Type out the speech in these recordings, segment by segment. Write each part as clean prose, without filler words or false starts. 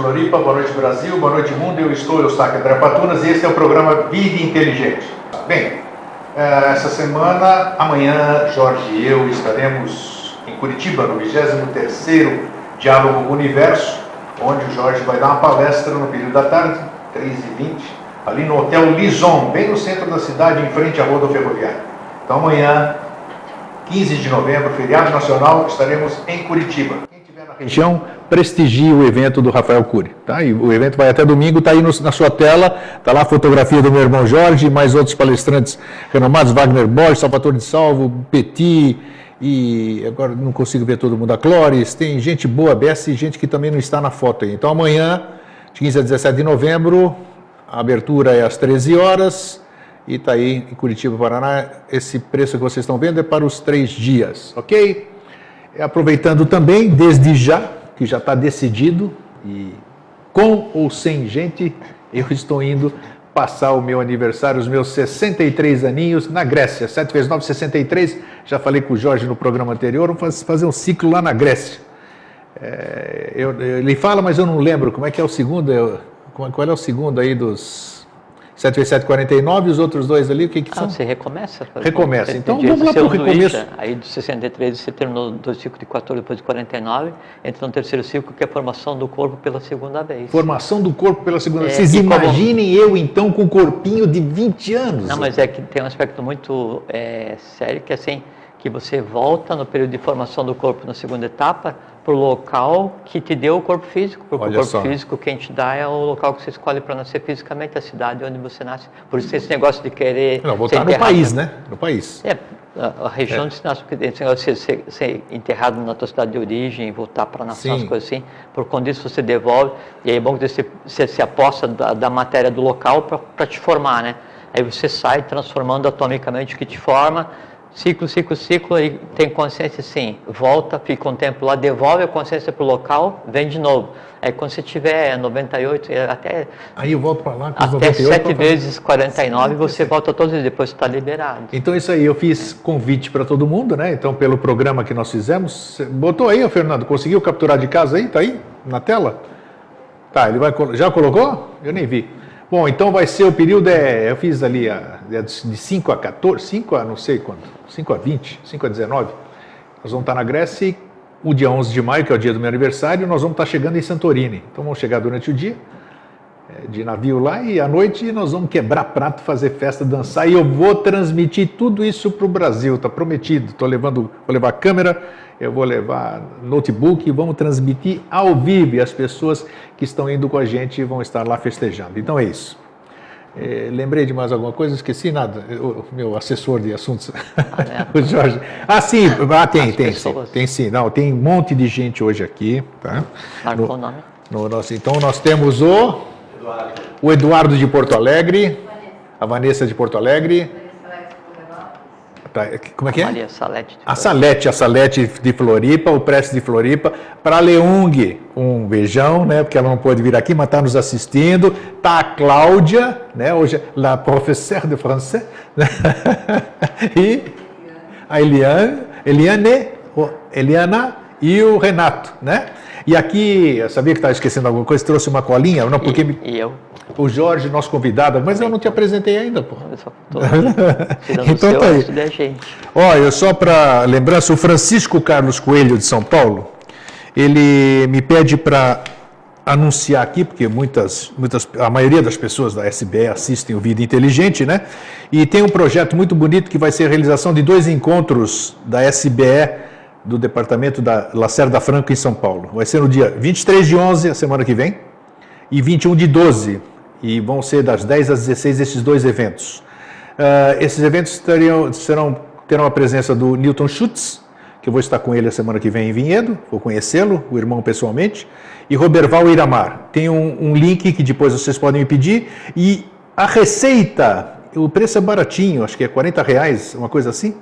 Floripa, boa noite Brasil, boa noite mundo. Eu sou André Patunas e esse é o programa Vida Inteligente. Bem, essa semana, amanhã, Jorge e eu estaremos em Curitiba, no 23º Diálogo Universo, onde o Jorge vai dar uma palestra no período da tarde, 3h20, ali no Hotel Lison, bem no centro da cidade, em frente à Rua Ferroviária. Então amanhã, 15 de novembro, feriado nacional, estaremos em Curitiba. Quem estiver na região, prestigie o evento do Rafael Cury. Tá? E o evento vai até domingo, está aí na sua tela, está lá a fotografia do meu irmão Jorge, mais outros palestrantes renomados, Wagner Borges, Salvatore de Salvo, Petit, e agora não consigo ver todo mundo, a Clóris, tem gente boa, Bessa, e gente que também não está na foto aí. Então amanhã, de 15 a 17 de novembro, a abertura é às 13 horas, e está aí em Curitiba, Paraná. Esse preço que vocês estão vendo é para os 3 dias, ok? Aproveitando também, desde já, que já está decidido, e com ou sem gente, eu estou indo passar o meu aniversário, os meus 63 aninhos, na Grécia. 7 × 9, 63, já falei com o Jorge no programa anterior, vamos fazer um ciclo lá na Grécia. Ele fala, mas eu não lembro, como é que é o segundo? Qual é o segundo aí dos 7 × 7, 49, e os outros dois ali, o que são? Você recomeça. Recomeça. Então vamos lá para o recomeço. Aí dos 63 você terminou do ciclo de 14, depois de 49, entra no terceiro ciclo, que é a formação do corpo pela segunda vez. Formação do corpo pela segunda vez. Vocês imaginem eu então com um corpinho de 20 anos. Não, mas é que tem um aspecto muito sério, que é assim, que você volta no período de formação do corpo na segunda etapa para o local que te deu o corpo físico, porque o corpo físico quem te dá é o local que você escolhe para nascer fisicamente, a cidade onde você nasce. Por isso esse negócio de querer... Não, voltar no país, né? No país. A região onde você nasce, porque esse negócio de ser enterrado na tua cidade de origem, voltar para a nação, as coisas assim, por conta disso você devolve, e aí é bom que você se aposta da matéria do local para te formar, né? Aí você sai transformando atomicamente o que te forma. Ciclo, aí tem consciência sim, volta, fica um tempo lá, devolve a consciência para o local, vem de novo. Aí quando você tiver 98, até... Aí eu volto para lá com os 98. Até 7 vezes 49, você volta todos os dias, depois você está liberado. Então isso aí, eu fiz convite para todo mundo, né? Então pelo programa que nós fizemos, você botou aí, Fernando, conseguiu capturar de casa aí? Tá aí, na tela? Tá, ele já colocou? Eu nem vi. Bom, então vai ser o período, eu fiz ali de 5 a 14, 5 a não sei quanto, 5 a 20, 5 a 19. Nós vamos estar na Grécia e o dia 11 de maio, que é o dia do meu aniversário, nós vamos estar chegando em Santorini. Então vamos chegar durante o dia, de navio lá, e à noite nós vamos quebrar prato, fazer festa, dançar, e eu vou transmitir tudo isso para o Brasil, está prometido. Vou levar câmera, eu vou levar notebook e vamos transmitir ao vivo, e as pessoas que estão indo com a gente vão estar lá festejando. Então é isso. Lembrei de mais alguma coisa? Esqueci nada. O meu assessor de assuntos, o Jorge. Sim, tem sim. Não, tem um monte de gente hoje aqui. Tá? Marcou o nome? Então nós temos o Eduardo de Porto Alegre, a Vanessa de Porto Alegre. Como é que é? Maria Salete. A Salete de Floripa, o Prestes de Floripa. Para a Leung, um beijão, né? Porque ela não pôde vir aqui, mas está nos assistindo. Está a Cláudia, né? Hoje, la professeure de français. E a Eliana e o Renato, né? E aqui, eu sabia que estava esquecendo alguma coisa, trouxe uma colinha, não, porque eu. O Jorge, nosso convidado, mas eu não te apresentei ainda, pô. Então tá aí. Olha, só para lembrança, o Francisco Carlos Coelho de São Paulo, ele me pede para anunciar aqui, porque a maioria das pessoas da SBE assistem o Vida Inteligente, né? E tem um projeto muito bonito que vai ser a realização de 2 encontros da SBE do departamento da Lacerda Franco em São Paulo. Vai ser no dia 23 de 11, a semana que vem, e 21 de 12, e vão ser das 10 às 16 esses 2 eventos. Esses eventos terão a presença do Newton Schutz, que eu vou estar com ele a semana que vem em Vinhedo, vou conhecê-lo, o irmão pessoalmente, e Roberval Iramar. Tem um link que depois vocês podem me pedir, e a receita, o preço é baratinho, acho que é R$40, uma coisa assim,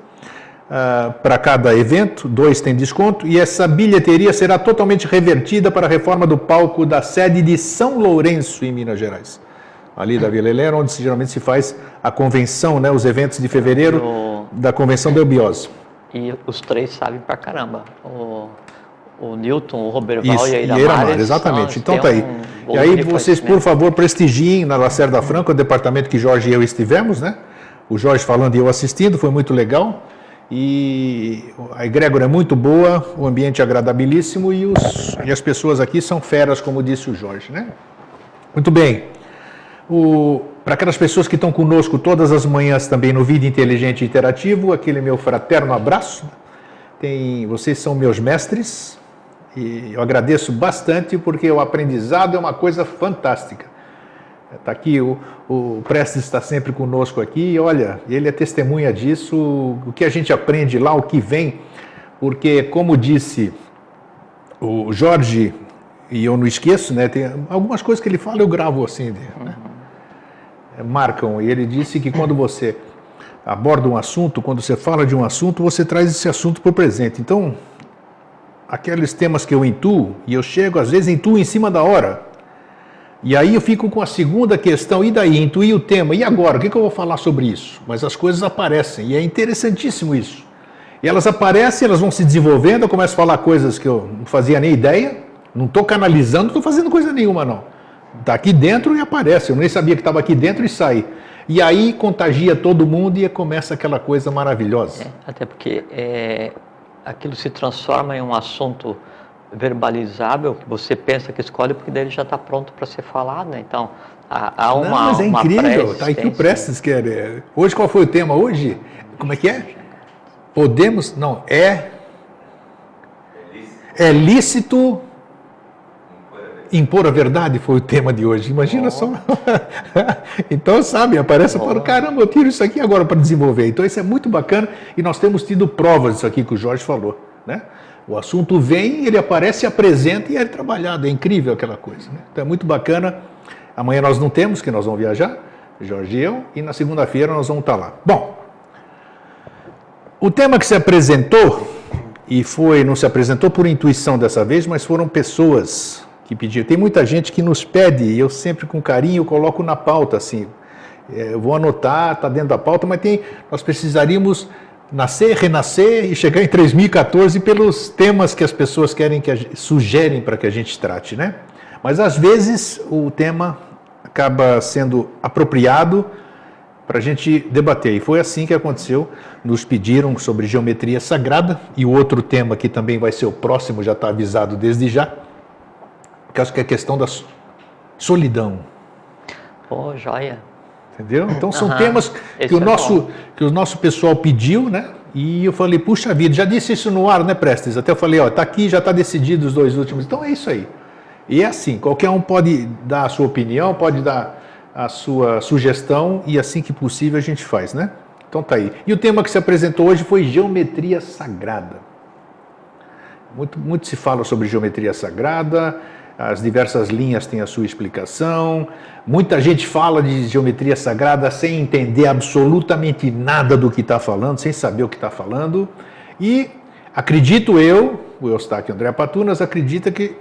para cada evento, 2 tem desconto, e essa bilheteria será totalmente revertida para a reforma do palco da sede de São Lourenço, em Minas Gerais. Ali da Vila Helena, onde geralmente se faz a convenção, né, os eventos de fevereiro da convenção da Eubiose. E os 3 sabem pra caramba. O Newton, o Roberval e a Iramar. Exatamente. Então tá aí. E aí vocês, por favor, prestigiem na Lacerda Franco, o departamento que Jorge e eu estivemos, né? O Jorge falando e eu assistindo, foi muito legal. E a egrégora é muito boa, o ambiente é agradabilíssimo e as pessoas aqui são feras, como disse o Jorge, né? Muito bem. Para aquelas pessoas que estão conosco todas as manhãs também no Vida Inteligente e Interativo, aquele meu fraterno abraço. Vocês são meus mestres e eu agradeço bastante porque o aprendizado é uma coisa fantástica. Está aqui, o Prestes está sempre conosco aqui e olha, ele é testemunha disso, o que a gente aprende lá, o que vem, porque como disse o Jorge, e eu não esqueço, né, tem algumas coisas que ele fala, eu gravo assim, né, marcam, e ele disse que quando você aborda um assunto, quando você fala de um assunto, você traz esse assunto para o presente. Então, aqueles temas que eu intuo, e eu chego, às vezes intuo em cima da hora, e aí eu fico com a segunda questão, e daí? Intuí o tema, e agora? O que eu vou falar sobre isso? Mas as coisas aparecem, e é interessantíssimo isso. E elas aparecem, elas vão se desenvolvendo, eu começo a falar coisas que eu não fazia nem ideia, não estou canalizando, não estou fazendo coisa nenhuma, não. Está aqui dentro e aparece, eu nem sabia que estava aqui dentro e sai. E aí contagia todo mundo e começa aquela coisa maravilhosa. Até porque aquilo se transforma em um assunto verbalizável, que você pensa que escolhe, porque daí ele já está pronto para ser falado, né? Então, há uma Não, mas é incrível, está aqui o Prestes, que hoje qual foi o tema hoje? Como é que é? Podemos, não, é lícito impor a verdade, foi o tema de hoje, imagina só. Então, sabe, aparece e fala, caramba, eu tiro isso aqui agora para desenvolver. Então, isso é muito bacana e nós temos tido provas disso aqui que o Jorge falou, né? O assunto vem, ele aparece, apresenta e é trabalhado. É incrível aquela coisa, né? Então é muito bacana. Amanhã nós não temos, que nós vamos viajar, Jorge e eu, e na segunda-feira nós vamos estar lá. Bom, o tema que se apresentou, e não se apresentou por intuição dessa vez, mas foram pessoas que pediram. Tem muita gente que nos pede, e eu sempre com carinho coloco na pauta, assim, eu vou anotar, está dentro da pauta, mas nós precisaríamos nascer, renascer e chegar em 3014 pelos temas que as pessoas querem, sugerem para que a gente trate, né? Mas às vezes o tema acaba sendo apropriado para a gente debater. E foi assim que aconteceu. Nos pediram sobre geometria sagrada e o outro tema que também vai ser o próximo, já está avisado desde já, que acho que é a questão da solidão. Pô, joia. Entendeu? Então são temas que o nosso pessoal pediu, né? E eu falei, puxa vida, já disse isso no ar, né, Prestes? Até eu falei, ó, tá aqui, já está decidido os dois últimos. Então é isso aí. E é assim, qualquer um pode dar a sua opinião, pode dar a sua sugestão e assim que possível a gente faz, né? Então tá aí. E o tema que se apresentou hoje foi geometria sagrada. Muito se fala sobre geometria sagrada, as diversas linhas têm a sua explicação, muita gente fala de geometria sagrada sem entender absolutamente nada do que está falando, sem saber o que está falando, e acredito eu, o Eustáquio André Patunas, acredita que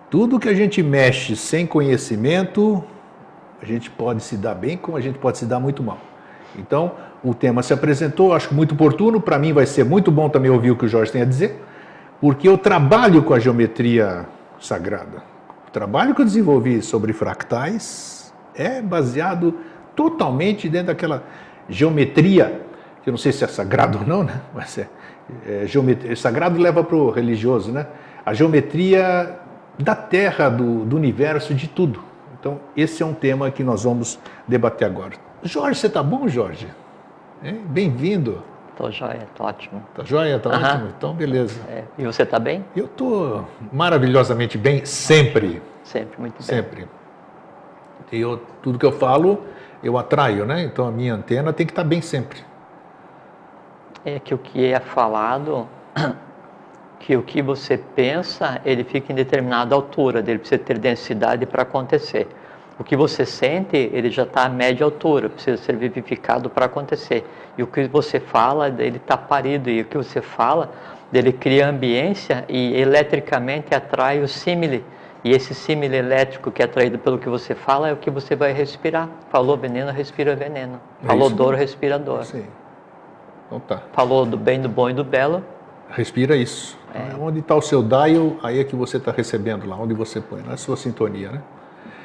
tudo que a gente mexe sem conhecimento, a gente pode se dar bem, como a gente pode se dar muito mal. Então, o tema se apresentou, acho muito oportuno, para mim vai ser muito bom também ouvir o que o Jorge tem a dizer, porque eu trabalho com a geometria sagrada. O trabalho que eu desenvolvi sobre fractais é baseado totalmente dentro daquela geometria, que eu não sei se é sagrado ou não, né? Mas geometria, sagrado leva para o religioso, né? A geometria da Terra, do universo, de tudo. Então, esse é um tema que nós vamos debater agora. Jorge, você está bom, Jorge? Bem-vindo. Estou joia, estou ótimo. Está joia? Está ótimo? Então, beleza. E você está bem? Eu estou maravilhosamente bem, sempre. Sempre, muito bem. Sempre. E tudo que eu falo, eu atraio, né? Então, a minha antena tem que estar bem sempre. É que o que é falado, que o que você pensa, ele fica em determinada altura, ele precisa ter densidade para acontecer. O que você sente, ele já está a média altura, precisa ser vivificado para acontecer. E o que você fala, ele está parido. E o que você fala, ele cria ambiência e eletricamente atrai o símile. E esse símile elétrico que é atraído pelo que você fala é o que você vai respirar. Falou veneno, respira veneno. Falou dor, respira dor. Sim. Então tá. Falou do bem, do bom e do belo. Respira isso. Onde está o seu dial, aí é que você está recebendo lá, onde você põe, na sua sintonia, né?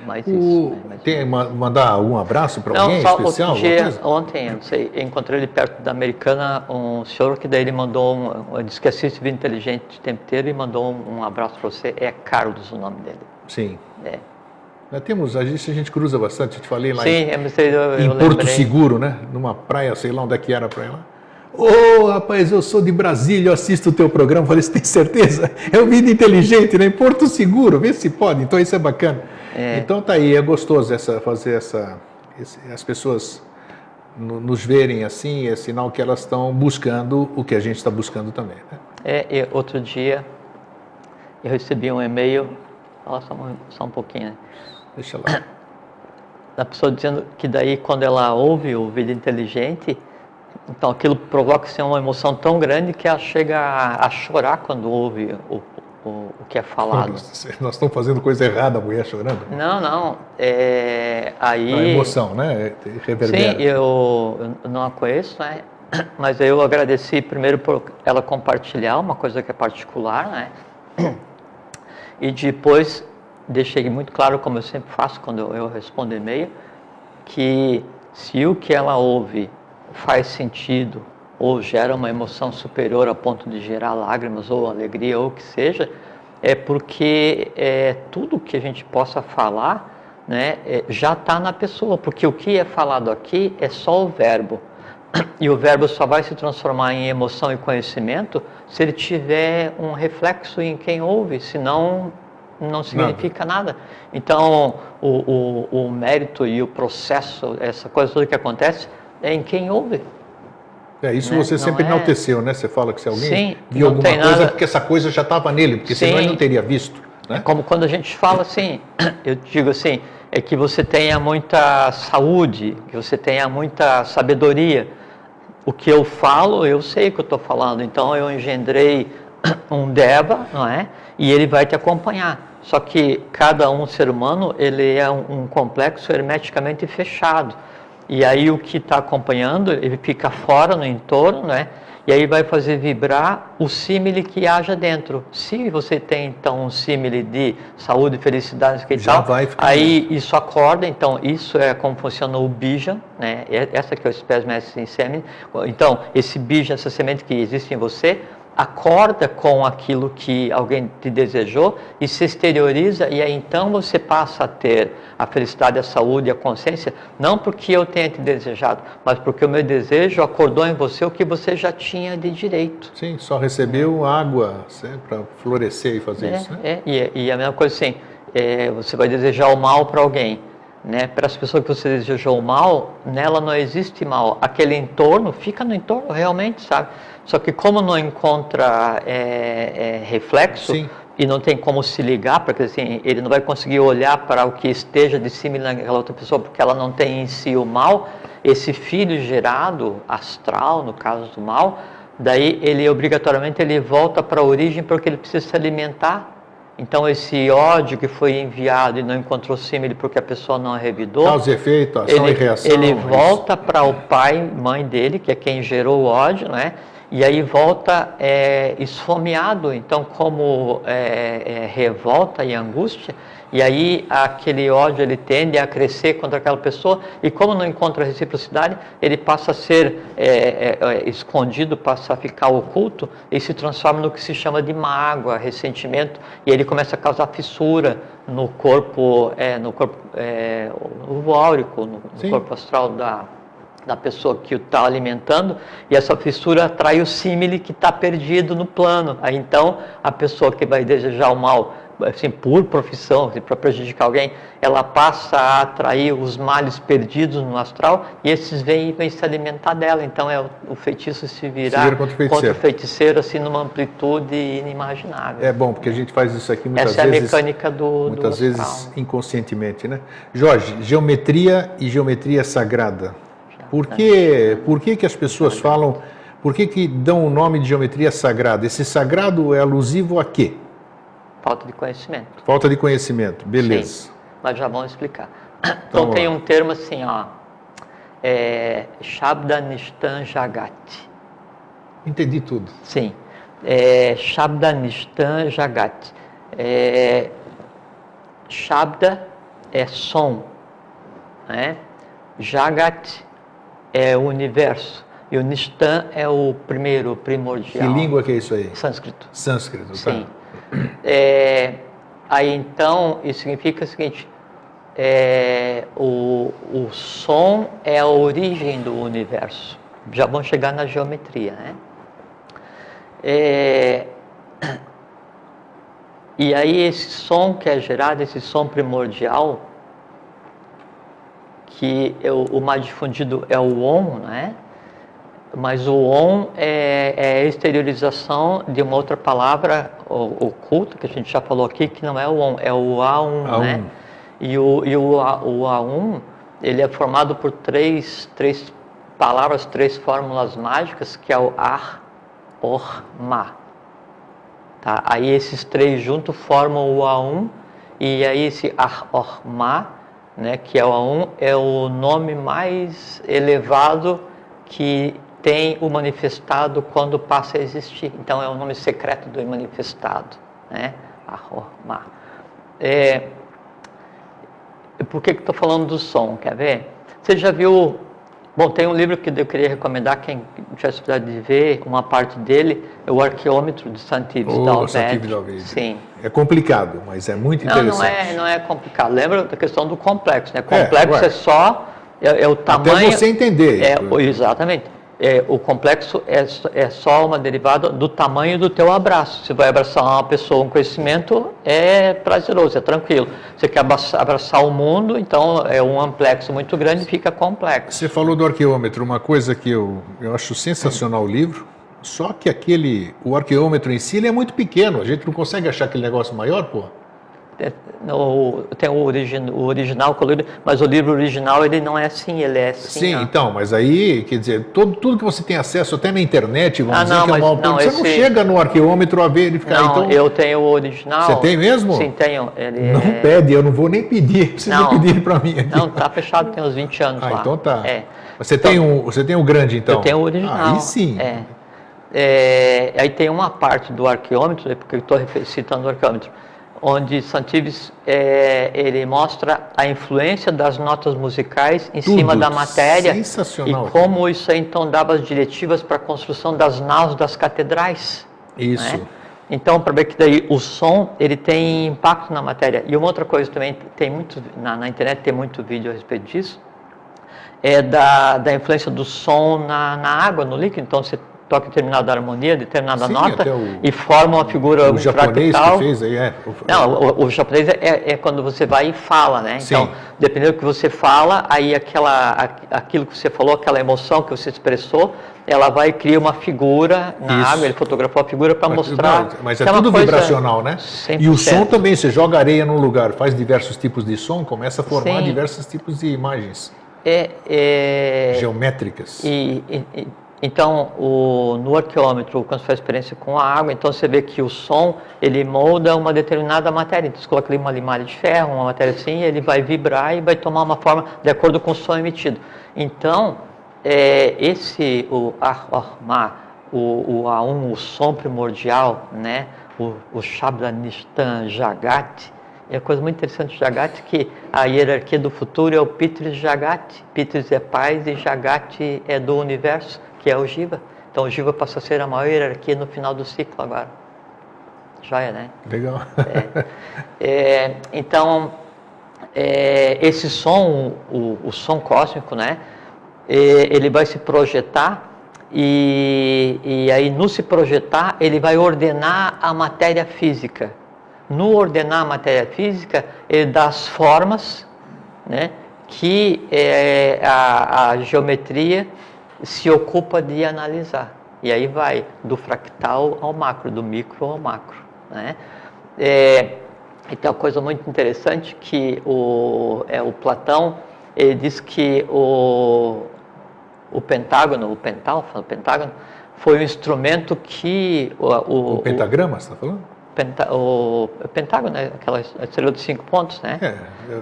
mais isso. Né? Tem mandar um abraço para alguém especial? Outro dia, ontem, eu não sei, encontrei ele perto da Americana, um senhor que daí ele mandou disse que assiste Vida Inteligente o tempo inteiro e mandou um abraço para você. É Carlos o nome dele. Sim. É. A gente cruza bastante, eu te falei lá Sim, em Porto Seguro, né? Numa praia, sei lá onde é que era a praia lá. Ô, rapaz, eu sou de Brasília, eu assisto o teu programa. Falei, você tem certeza? É o Vida Inteligente, né? Em Porto Seguro, vê se pode. Então isso é bacana. Então tá aí, é gostoso as pessoas nos verem assim, é sinal que elas estão buscando o que a gente está buscando também. Né? E outro dia eu recebi um e-mail, fala só um pouquinho, né? Deixa lá. Da pessoa dizendo que daí quando ela ouve o Vida Inteligente, então aquilo provoca assim, uma emoção tão grande que ela chega a chorar quando ouve o que é falado. Nós estamos fazendo coisa errada, a mulher chorando? Não. Aí... A emoção, né? Reverbera. Sim, eu não a conheço, né? Mas eu agradeci primeiro por ela compartilhar uma coisa que é particular, né? E depois deixei muito claro, como eu sempre faço quando eu respondo e-mail, que se o que ela ouve faz sentido ou gera uma emoção superior a ponto de gerar lágrimas ou alegria ou o que seja, é porque tudo que a gente possa falar, né, já está na pessoa, porque o que é falado aqui é só o verbo, e o verbo só vai se transformar em emoção e conhecimento se ele tiver um reflexo em quem ouve, senão não significa nada. Então o mérito e o processo, essa coisa toda que acontece, é em quem ouve. Isso, né? Você sempre enalteceu, né? Você fala que se alguém viu alguma coisa, nada... porque essa coisa já estava nele, porque senão ele não teria visto. Né? É como quando a gente fala assim, eu digo assim, é que você tenha muita saúde, que você tenha muita sabedoria. O que eu falo, eu sei o que eu estou falando, então eu engendrei um Deva, não é? E ele vai te acompanhar. Só que cada ser humano, ele é um complexo hermeticamente fechado. E aí o que está acompanhando, ele fica fora no entorno, né? E aí vai fazer vibrar o símile que haja dentro. Se você tem, então, um símile de saúde, felicidade e tal, aí isso acorda. Então, isso é como funciona o bija, né? Essa que é o espécie em sêmen. Então, esse bija, essa semente que existe em você, acorda com aquilo que alguém te desejou e se exterioriza, e aí então você passa a ter a felicidade, a saúde, a consciência, não porque eu tenha te desejado, mas porque o meu desejo acordou em você o que você já tinha de direito. Sim, só recebeu água para florescer e fazer isso, né? E a mesma coisa assim, você vai desejar o mal para alguém, né? Para as pessoas que você desejou o mal, nela não existe mal, aquele entorno fica no entorno realmente, sabe? Só que como não encontra reflexo, sim, e não tem como se ligar, porque assim, ele não vai conseguir olhar para o que esteja de cima naquela outra pessoa, porque ela não tem em si o mal, esse filho gerado, astral, no caso do mal, daí ele obrigatoriamente volta para a origem porque ele precisa se alimentar. Então esse ódio que foi enviado e não encontrou símile porque a pessoa não revidou, causa e efeito, ação e reação, ele volta para o pai, mãe dele, que é quem gerou o ódio, né? E aí volta esfomeado, então como revolta e angústia, e aí aquele ódio ele tende a crescer contra aquela pessoa, e como não encontra reciprocidade, ele passa a ser escondido, passa a ficar oculto, e se transforma no que se chama de mágoa, ressentimento, e ele começa a causar fissura no corpo, no áurico, no corpo astral da pessoa que o está alimentando, e essa fissura atrai o símile que está perdido no plano. Aí então a pessoa que vai desejar o mal, assim, por profissão, assim, para prejudicar alguém, ela passa a atrair os males perdidos no astral, e esses vêm se alimentar dela. Então o feitiço se virar contra o feiticeiro, assim, numa amplitude inimaginável. É bom, porque a gente faz isso aqui muitas vezes. Essa é a mecânica muitas vezes inconscientemente, né? Jorge, geometria e geometria sagrada. Por que as pessoas falam, por que dão o nome de geometria sagrada? Esse sagrado é alusivo a quê? Falta de conhecimento. Falta de conhecimento, beleza. Sim, mas já vamos explicar. Então tem um termo assim, ó, Shabda Nishtan Jagat. Entendi tudo. Sim, Shabda Nishtan Jagat. Shabda é som, né? Jagat é o universo. E o Nishtan é o primeiro, primordial. Que língua que é isso aí? Sânscrito. Sânscrito, Sim. tá. Aí então, isso significa o seguinte, o som é a origem do universo. Já vamos chegar na geometria, né? E aí esse som que é gerado, esse som primordial, que o mais difundido é o Om, né? Mas o Om é a exteriorização de uma outra palavra oculta, que a gente já falou aqui, que não é o Om, é o Aum, né? E o Aum, ele é formado por três palavras, três fórmulas mágicas, que é o Ar, Or, Ma. Tá? Aí esses três juntos formam o Aum, e aí esse Ar, Or, Ma, né, que é o Aum, é o nome mais elevado que tem o manifestado quando passa a existir. Então é o nome secreto do manifestado, né? Ar-Or-Ma. Por que estou falando do som? Quer ver? Você já viu... Bom, tem um livro que eu queria recomendar, quem tiver oportunidade de ver, uma parte dele, é o Arqueômetro de Santives Dalved. Sim. É complicado, mas é muito interessante. Não é complicado. Lembra da questão do complexo, né? Complexo é só... É o tamanho... Até você entender. Exatamente. O complexo é só uma derivada do tamanho do teu abraço. Você vai abraçar uma pessoa, um conhecimento, é prazeroso, é tranquilo. Você quer abraçar o mundo, então é um amplexo muito grande e fica complexo. Você falou do arqueômetro, uma coisa que eu acho sensacional o livro, só que o arqueômetro em si ele é muito pequeno, a gente não consegue achar aquele negócio maior, pô? Tem o original colorido, mas o livro original ele não é assim, ele é assim. Sim, então, mas aí, quer dizer, tudo que você tem acesso, até na internet, vamos dizer que é uma... Você não chega no arqueômetro a verificar. Não, então... eu tenho o original. Você tem mesmo? Sim, tenho. Não pede, eu não vou nem pedir, precisa pedir para mim aqui. Não, tá fechado, tem uns 20 anos lá. Então tá. Você tem o grande, então? Eu tenho o original. Aí sim. Aí tem uma parte do arqueômetro, porque eu estou citando o arqueômetro, onde Santives ele mostra a influência das notas musicais em cima da matéria. Sensacional. E como isso aí, então dava as diretivas para a construção das naus das catedrais. Isso. Né? Então, para ver que daí o som ele tem impacto na matéria. E uma outra coisa também, tem muito na internet tem muito vídeo a respeito disso, é da influência do som na água, no líquido. Então, você toca determinada harmonia, determinada nota e forma uma figura o japonês fractal. Que fez aí, Não, o japonês é quando você vai e fala, né? Sim. Então, dependendo do que você fala, aí aquilo que você falou, aquela emoção que você expressou, ela vai e cria uma figura na água, ele fotografou a figura para mostrar. Mas é tudo vibracional, né? 100%. E o som também, você joga areia num lugar, faz diversos tipos de som, começa a formar diversos tipos de imagens geométricas. Então, no arqueômetro, quando você faz experiência com a água, então você vê que o som, ele molda uma determinada matéria. Então, você coloca ali uma limalha de ferro, uma matéria assim, ele vai vibrar e vai tomar uma forma de acordo com o som emitido. Então, o Ar-Or-Ma, o Aum, o som primordial, né? o Shabda Nishtan Jagat, é uma coisa muito interessante do Jagat, que a hierarquia do futuro é o Pitris Jagat. Pitris é paz e Jagat é do universo, que é o Jiva. Então o Jiva passa a ser a maior hierarquia no final do ciclo agora. Joia, né? Legal. Então, esse som, o som cósmico, né? Ele vai se projetar e aí no se projetar ele vai ordenar a matéria física. No ordenar a matéria física, ele dá as formas, né, que a geometria se ocupa de analisar. E aí vai do fractal ao macro, do micro ao macro. Né? Então, uma coisa muito interessante que o Platão ele diz que o pentágono, o pentágono, foi um instrumento que... O pentagrama, você está falando? o pentágono, né? Aquela estrela de 5 pontos, né?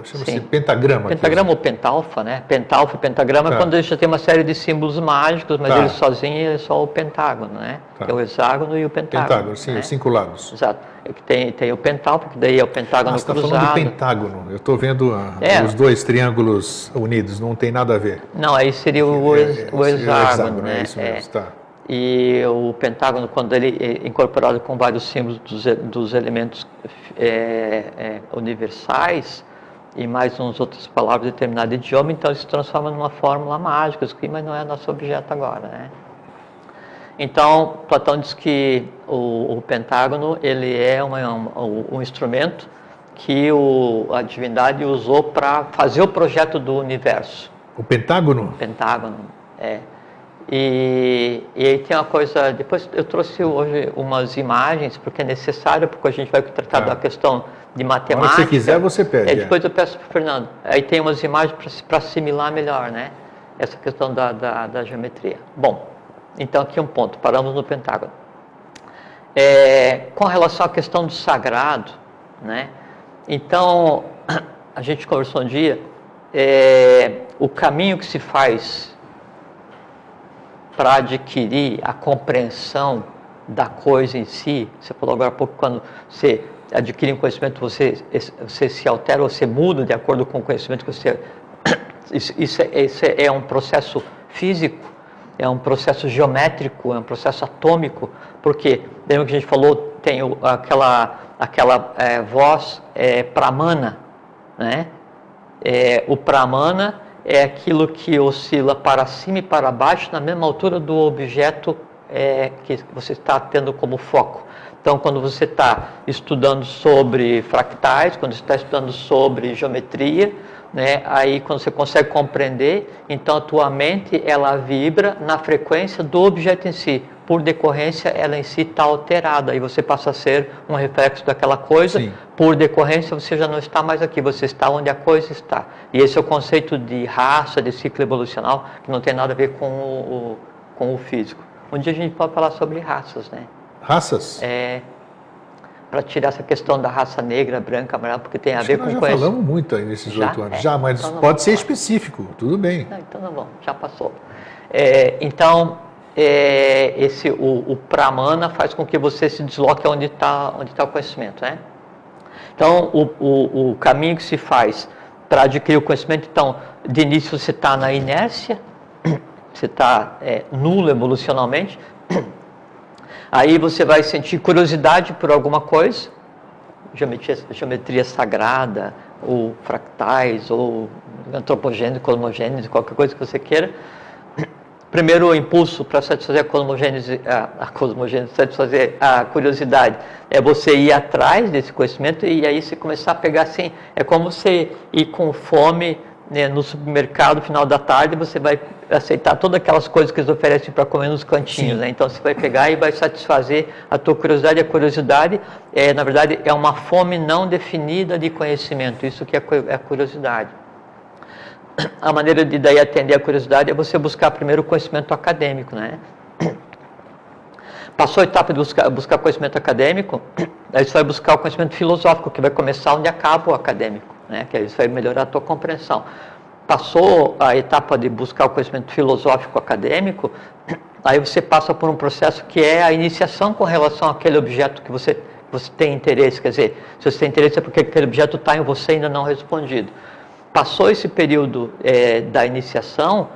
Chama-se pentagrama. Pentagrama ou pentalfa, né? Pentalfa e pentagrama é quando a gente já tem uma série de símbolos mágicos, mas ele sozinho é só o pentágono, né? Que é o hexágono e o pentágono. Pentágono, sim, né? Os 5 lados. Exato. Tem o pentalfa, que daí é o pentágono cruzado. Você está falando do pentágono. Eu estou vendo os 2 triângulos unidos, não tem nada a ver. Não, aí seria o hexágono, né? É isso mesmo, tá. E o pentágono, quando ele é incorporado com vários símbolos dos elementos universais e mais uns outras palavras de determinado idioma, então ele se transforma numa fórmula mágica, mas não é nosso objeto agora, né? Então, Platão diz que o pentágono ele é um instrumento que a divindade usou para fazer o projeto do universo. O pentágono? O pentágono, E aí tem uma coisa, depois eu trouxe hoje umas imagens, porque é necessário, porque a gente vai tratar da questão de matemática. Se você quiser, você pede. Depois eu peço para o Fernando. Aí tem umas imagens para assimilar melhor, né? Essa questão da geometria. Bom, então aqui um ponto, paramos no pentágono. Com relação à questão do sagrado, né? Então, a gente conversou um dia, o caminho que se faz para adquirir a compreensão da coisa em si. Você falou agora há pouco, quando você adquire um conhecimento, você se altera, você muda de acordo com o conhecimento que você... Isso é um processo físico, é um processo geométrico, é um processo atômico, porque, lembra que a gente falou, tem aquela voz pramana, né? O pramana é aquilo que oscila para cima e para baixo na mesma altura do objeto que você está tendo como foco. Então, quando você está estudando sobre fractais, quando você está estudando sobre geometria, né, aí quando você consegue compreender, então a tua mente ela vibra na frequência do objeto em si. Por decorrência, ela em si está alterada e você passa a ser um reflexo daquela coisa. Sim. Por decorrência, você já não está mais aqui, você está onde a coisa está. E esse é o conceito de raça, de ciclo evolucional, que não tem nada a ver com o físico. Um dia a gente pode falar sobre raças, né? Raças? Para tirar essa questão da raça negra, branca, amarela, porque tem a ver com nós já falamos muito aí nesses 8 anos. Já, mas então pode ser específico, tudo bem. Não, então não, já passou. Então, o pramana faz com que você se desloque onde está o conhecimento, né? Então, o caminho que se faz para adquirir o conhecimento, então, de início você está na inércia, você está nulo evolucionalmente, aí você vai sentir curiosidade por alguma coisa, geometria sagrada, ou fractais, ou antropogênese, cosmogênese, qualquer coisa que você queira. Primeiro impulso para satisfazer satisfazer a curiosidade é você ir atrás desse conhecimento e aí você começar a pegar assim, é como você ir com fome, né, no supermercado no final da tarde, você vai aceitar todas aquelas coisas que eles oferecem para comer nos cantinhos, né? Então você vai pegar e vai satisfazer a tua curiosidade. A curiosidade, na verdade, é uma fome não definida de conhecimento, isso que é a curiosidade. A maneira de daí atender a curiosidade é você buscar primeiro o conhecimento acadêmico, né? Passou a etapa de buscar conhecimento acadêmico, aí você vai buscar o conhecimento filosófico, que vai começar onde acaba o acadêmico, né? Que aí isso vai melhorar a tua compreensão. Passou a etapa de buscar o conhecimento filosófico acadêmico, aí você passa por um processo que é a iniciação com relação àquele objeto que você tem interesse, quer dizer, se você tem interesse é porque aquele objeto está em você ainda não respondido. Passou esse período da iniciação,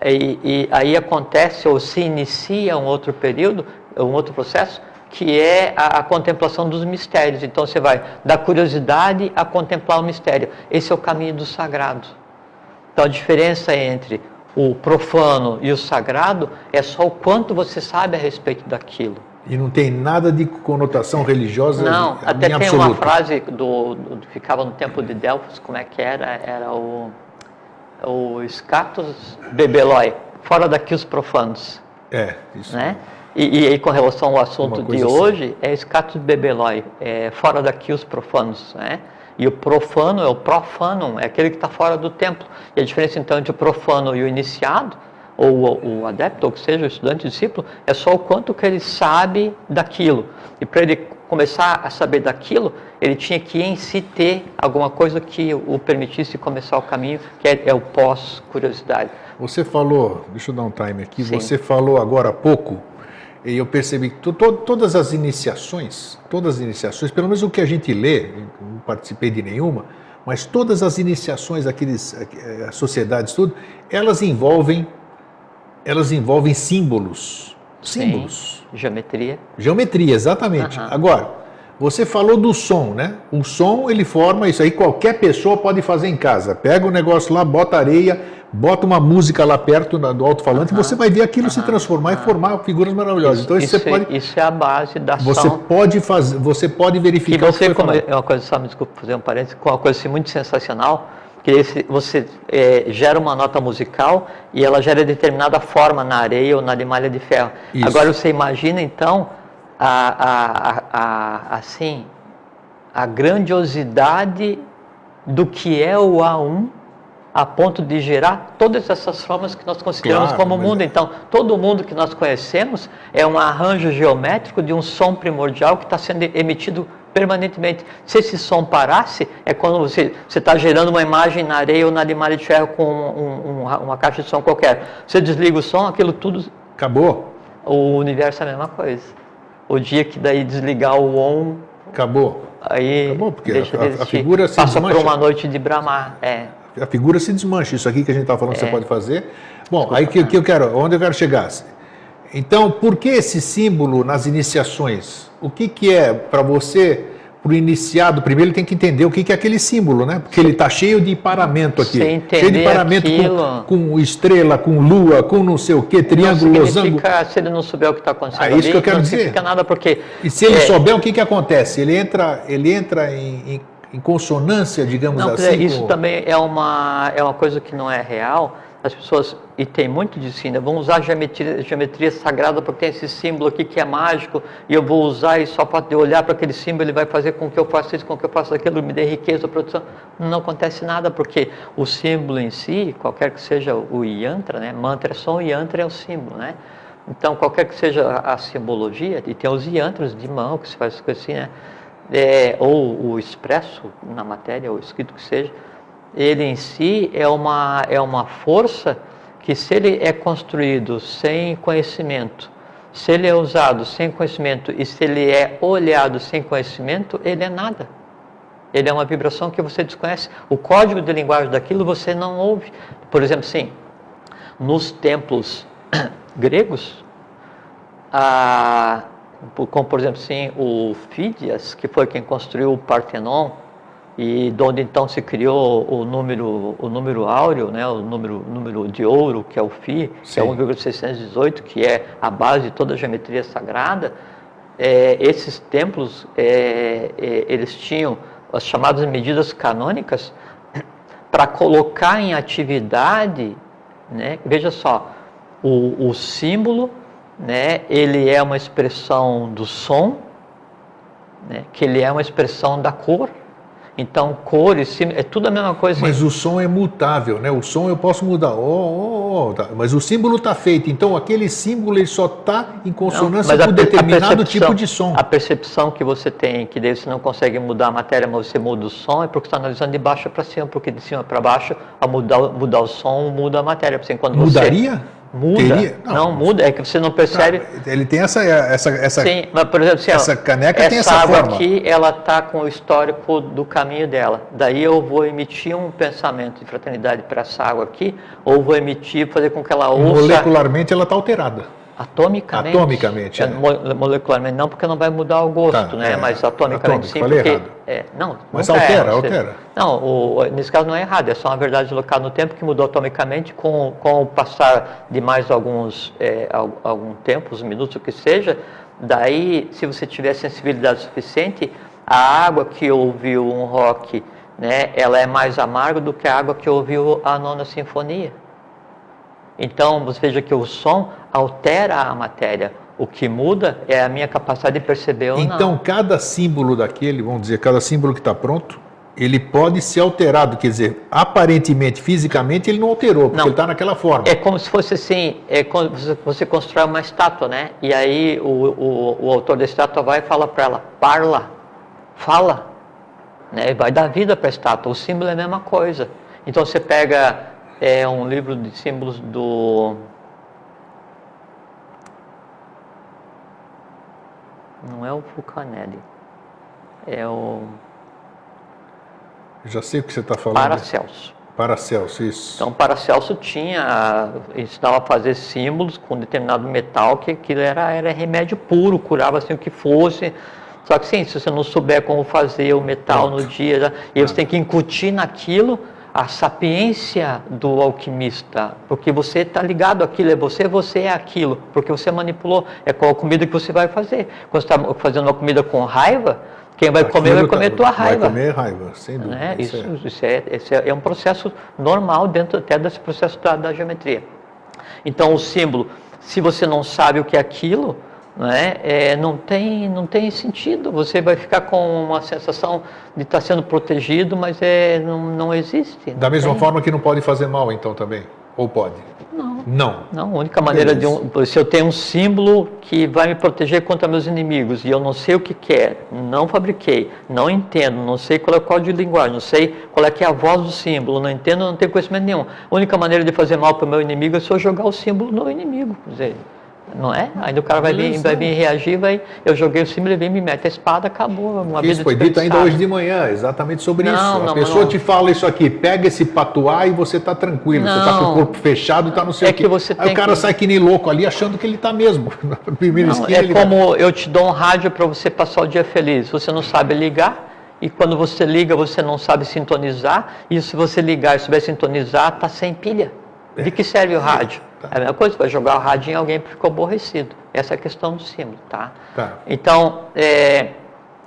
e aí acontece ou se inicia um outro período, um outro processo, que é a contemplação dos mistérios. Então você vai da curiosidade a contemplar o mistério. Esse é o caminho do sagrado. Então a diferença entre o profano e o sagrado é só o quanto você sabe a respeito daquilo. E não tem nada de conotação religiosa? Não, até tem absoluta. uma frase ficava no templo de Delfos, como é que era? Era o Scatus Bebeloi, fora daqui os profanos. Isso. Né? E aí com relação ao assunto de hoje, é Scatus Bebeloi, fora daqui os profanos, né? E o profano é o profanum, é aquele que está fora do templo. E a diferença então entre o profano e o iniciado, ou o adepto, ou que seja, o estudante, o discípulo, é só o quanto que ele sabe daquilo. E para ele começar a saber daquilo, ele tinha que em si ter alguma coisa que o permitisse começar o caminho, que é o pós-curiosidade. Você falou, deixa eu dar um time aqui, Sim. Você falou agora há pouco, e eu percebi que todas as iniciações, pelo menos o que a gente lê, não participei de nenhuma, mas todas as iniciações, as sociedades, tudo, elas envolvem símbolos. Símbolos. Sim. Geometria. Geometria, exatamente. Agora, você falou do som, né? O som, ele forma isso aí, qualquer pessoa pode fazer em casa. Pega o negócio lá, bota areia, bota uma música lá perto do alto-falante e você vai ver aquilo se transformar e formar figuras maravilhosas. Então isso é a base da ação. Você pode verificar. E você, como é uma coisa, só me desculpa fazer um parênteses, com uma coisa assim, muito sensacional, que você gera uma nota musical e ela gera determinada forma na areia ou na malha de ferro. Isso. Agora você imagina então assim, a grandiosidade do que é o A1 a ponto de gerar todas essas formas que nós consideramos como mundo. Então, todo mundo que nós conhecemos é um arranjo geométrico de um som primordial que está sendo emitido permanentemente. Se esse som parasse, é quando você está gerando uma imagem na areia ou na malha de ferro com uma caixa de som qualquer. Você desliga o som, aquilo tudo... Acabou. O universo é a mesma coisa. O dia que daí desligar o ON... Acabou. Aí acabou, porque deixa a figura se passa desmancha. por uma noite de bramar. A figura se desmancha. Isso aqui que a gente está falando que você pode fazer. Bom, aí onde eu quero chegar? Então, por que esse símbolo nas iniciações? O que é para você, para o iniciado, primeiro ele tem que entender o que é aquele símbolo, né? Porque ele está cheio de paramento aqui. Cheio de paramento com estrela, com lua, com não sei o que, triângulo, losango. Se ele não souber o que está acontecendo é isso ali, que eu quero não dizer. significa nada, porque... E se ele souber, o que acontece? Ele entra em consonância, digamos assim? Isso também é uma coisa que não é real. As pessoas, e tem muito disso ainda, vão usar geometria sagrada porque tem esse símbolo aqui que é mágico e eu vou usar e só para olhar para aquele símbolo ele vai fazer com que eu faça isso, com que eu faça aquilo, me dê riqueza, produção. Não acontece nada porque o símbolo em si, qualquer que seja o yantra, né? Mantra é som, yantra é o símbolo, né? Então, qualquer que seja a simbologia, e tem os yantras de mão que se faz assim, né? Ou o expresso na matéria, ou escrito que seja, ele em si é uma força que, se ele é construído sem conhecimento, se ele é usado sem conhecimento e se ele é olhado sem conhecimento, ele é nada. Ele é uma vibração que você desconhece. O código de linguagem daquilo você não ouve. Por exemplo, sim, nos templos gregos, como por exemplo, sim, o Fídias, que foi quem construiu o Partenon, e de onde então se criou o número áureo, né, o número de ouro, que é o Φ, que é 1,618, que é a base de toda a geometria sagrada. Esses templos, eles tinham as chamadas medidas canônicas para colocar em atividade, né, veja só, o símbolo, né, ele é uma expressão do som, né, que ele é uma expressão da cor. Então, cor e símbolo, é tudo a mesma coisa. Mas o som é mutável, né? O som eu posso mudar. Tá. Mas o símbolo está feito. Então, aquele símbolo ele só está em consonância com determinado tipo de som. A percepção que você tem, que daí você não consegue mudar a matéria, mas você muda o som, é porque você está analisando de baixo para cima, porque de cima para baixo, ao mudar o som, muda a matéria. Assim, quando mudaria? Muda. Não, muda, é que você não percebe. Ele tem essa sim, mas por exemplo, assim, essa caneca tem essa água forma. Aqui, ela está com o histórico do caminho dela. Daí eu vou emitir um pensamento de fraternidade para essa água aqui, ou vou fazer com que ela ouça. Molecularmente ela está alterada. Atomicamente. Atomicamente. Molecularmente não, porque não vai mudar o gosto, né? Mas atomicamente sim, falei porque... errado. Mas altera. Não, nesse caso não é errado, é só uma verdade local no tempo que mudou atomicamente com o passar de mais algum tempo, uns minutos, o que seja. Daí, se você tiver sensibilidade suficiente, a água que ouviu um rock, né, ela é mais amarga do que a água que ouviu a nona sinfonia. Então, você veja que o som altera a matéria. O que muda é a minha capacidade de perceber ou não. Então, cada símbolo daquele, vamos dizer, cada símbolo que está pronto, Ele pode ser alterado, quer dizer, aparentemente, fisicamente, ele não alterou, porque ele está naquela forma. É como se fosse assim, quando você constrói uma estátua, né? E aí o autor da estátua vai e fala para ela, parla, fala, né? E vai dar vida para a estátua. O símbolo é a mesma coisa. Então você pega um livro de símbolos do... Não é o Fulcanelli, é o... Já sei o que você está falando. Paracelso. Paracelso, isso. Então, Paracelso ensinava a fazer símbolos com determinado metal, que aquilo era remédio puro, curava assim o que fosse. Só que sim, se você não souber como fazer o metal no dia, e você tem que incutir naquilo a sapiência do alquimista, porque você está ligado àquilo, você é aquilo, porque você manipulou, é com a comida que você vai fazer. Quando você está fazendo uma comida com raiva, quem vai comer vai comer tua raiva. Vai comer raiva, sem dúvida. Né? Isso é um processo normal dentro até desse processo da geometria. Então, o símbolo, se você não sabe o que é aquilo, né, não tem sentido. Você vai ficar com uma sensação de estar sendo protegido, mas não existe. Da mesma forma que não pode fazer mal, então, também? Ou pode? Não. A única maneira se eu tenho um símbolo que vai me proteger contra meus inimigos e eu não sei o que é, não fabriquei, não entendo, não sei qual é o código de linguagem, não sei qual é que é a voz do símbolo, não entendo, não tenho conhecimento nenhum. A única maneira de fazer mal para o meu inimigo é se eu jogar o símbolo no inimigo, quer dizer, não é? Aí o cara vai vir reagir, eu joguei o símbolo, ele vem, me mete a espada, acabou. Isso foi dito ainda hoje de manhã, exatamente sobre isso. A pessoa te fala isso aqui, pega esse patuá e você está tranquilo, você está com o corpo fechado e está no seu... Aí o cara sai que nem louco ali, achando que ele está mesmo. Na primeira esquina, como eu te dou um rádio para você passar o dia feliz, você não sabe ligar, e quando você liga, você não sabe sintonizar, e se você ligar e souber sintonizar, está sem pilha. De que serve o rádio? É a mesma coisa, vai jogar o rádio em alguém que ficou aborrecido. Essa é a questão do símbolo, tá? Então,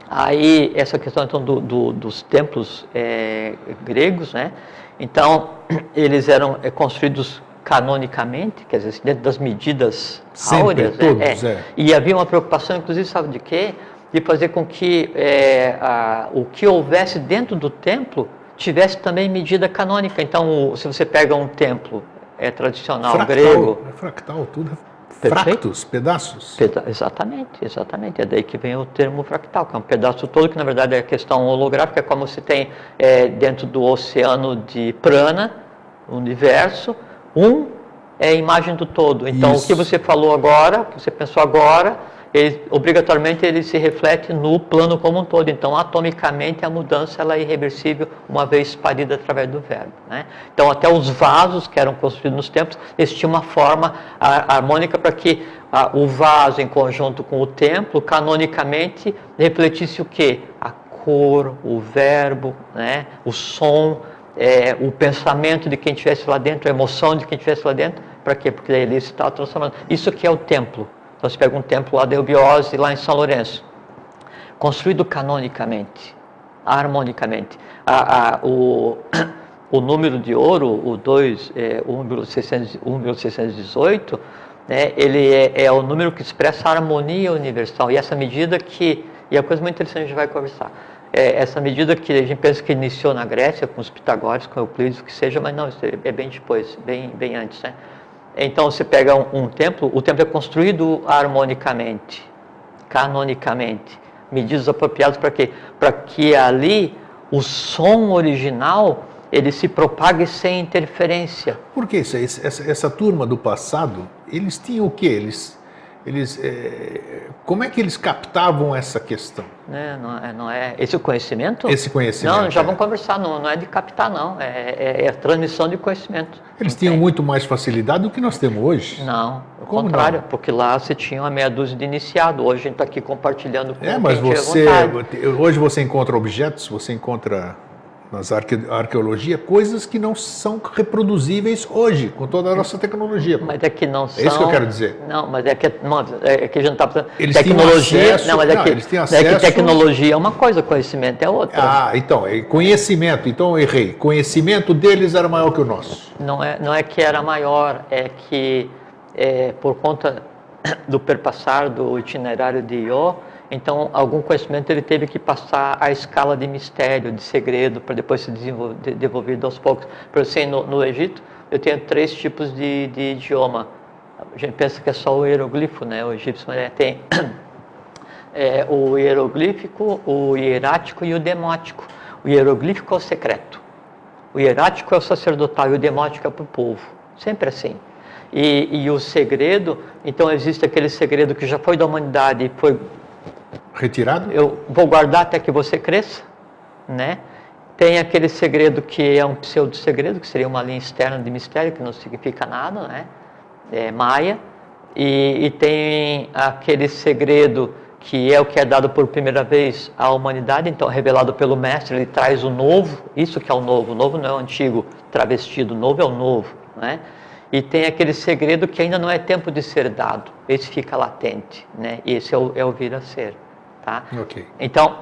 aí, essa questão então, dos templos gregos, né? Então, eles eram construídos canonicamente, quer dizer, dentro das medidas áureas. E havia uma preocupação, inclusive, sabe de quê? De fazer com que o que houvesse dentro do templo tivesse também medida canônica. Então, se você pega um templo tradicional grego... Fractal, tudo é fractos, pedaços. Exatamente. É daí que vem o termo fractal, que é um pedaço todo, que na verdade é a questão holográfica, é como você tem dentro do oceano de prana, o universo, é a imagem do todo. Então, o que você falou agora, o que você pensou agora, obrigatoriamente ele se reflete no plano como um todo. Então, atomicamente, a mudança ela é irreversível uma vez parida através do verbo. Né? Então, até os vasos que eram construídos nos templos, eles tinham uma forma harmônica para que o vaso, em conjunto com o templo, canonicamente, refletisse o quê? A cor, o verbo, né? O som, o pensamento de quem estivesse lá dentro, a emoção de quem estivesse lá dentro. Para quê? Porque ele se estava transformando. Isso que é o templo. Então, você pega um templo lá da Eubiose, lá em São Lourenço, construído canonicamente, harmonicamente. O número de ouro, o 1.618, né, ele é o número que expressa a harmonia universal. E essa medida e a coisa muito interessante a gente vai conversar, essa medida que a gente pensa que iniciou na Grécia, com os pitagóricos, com Euclides, o que seja, mas não, isso é bem depois, bem antes, né? Então, você pega um templo, o templo é construído harmonicamente, canonicamente, medidas apropriadas para quê? Para que ali o som original ele se propague sem interferência. Por que isso? Essa turma do passado, eles tinham o quê? Como é que eles captavam essa questão? Não é esse o conhecimento? Esse conhecimento. Não, já vamos conversar, não é de captar, não. É a transmissão de conhecimento. Eles tinham muito mais facilidade do que nós temos hoje? Não, ao contrário, porque lá você tinha uma meia dúzia de iniciado. Hoje a gente está aqui compartilhando com mas hoje você encontra objetos, você encontra nas arqueologia, coisas que não são reproduzíveis hoje, com toda a nossa tecnologia. Mas é que não são... É isso que eu quero dizer. Não, mas é que a gente está pensando... Eles tecnologia... eles têm acesso... É que tecnologia é uma coisa, conhecimento é outra. Então, conhecimento. Então, eu errei. Conhecimento deles era maior que o nosso. Não é que era maior, é que por conta do perpassar do itinerário de Ió, Então, algum conhecimento ele teve que passar a escala de mistério, de segredo, para depois ser devolvido aos poucos. Por assim, no Egito, eu tenho 3 tipos de idioma. A gente pensa que é só o hieroglifo, né? O egípcio, mas tem o hieroglífico, o hierático e o demótico. O hieroglífico é o secreto. O hierático é o sacerdotal e o demótico é para o povo. Sempre assim. E o segredo, então existe aquele segredo que já foi da humanidade e foi retirado? Eu vou guardar até que você cresça, né? Tem aquele segredo que é um pseudo-segredo, que seria uma linha externa de mistério, que não significa nada, né? É Maia. E tem aquele segredo que é o que é dado por primeira vez à humanidade, então revelado pelo mestre, ele traz o novo, isso que é o novo não é o antigo travestido, o novo é o novo, né? E tem aquele segredo que ainda não é tempo de ser dado, esse fica latente, né? E esse é o vir a ser, tá? Okay. Então,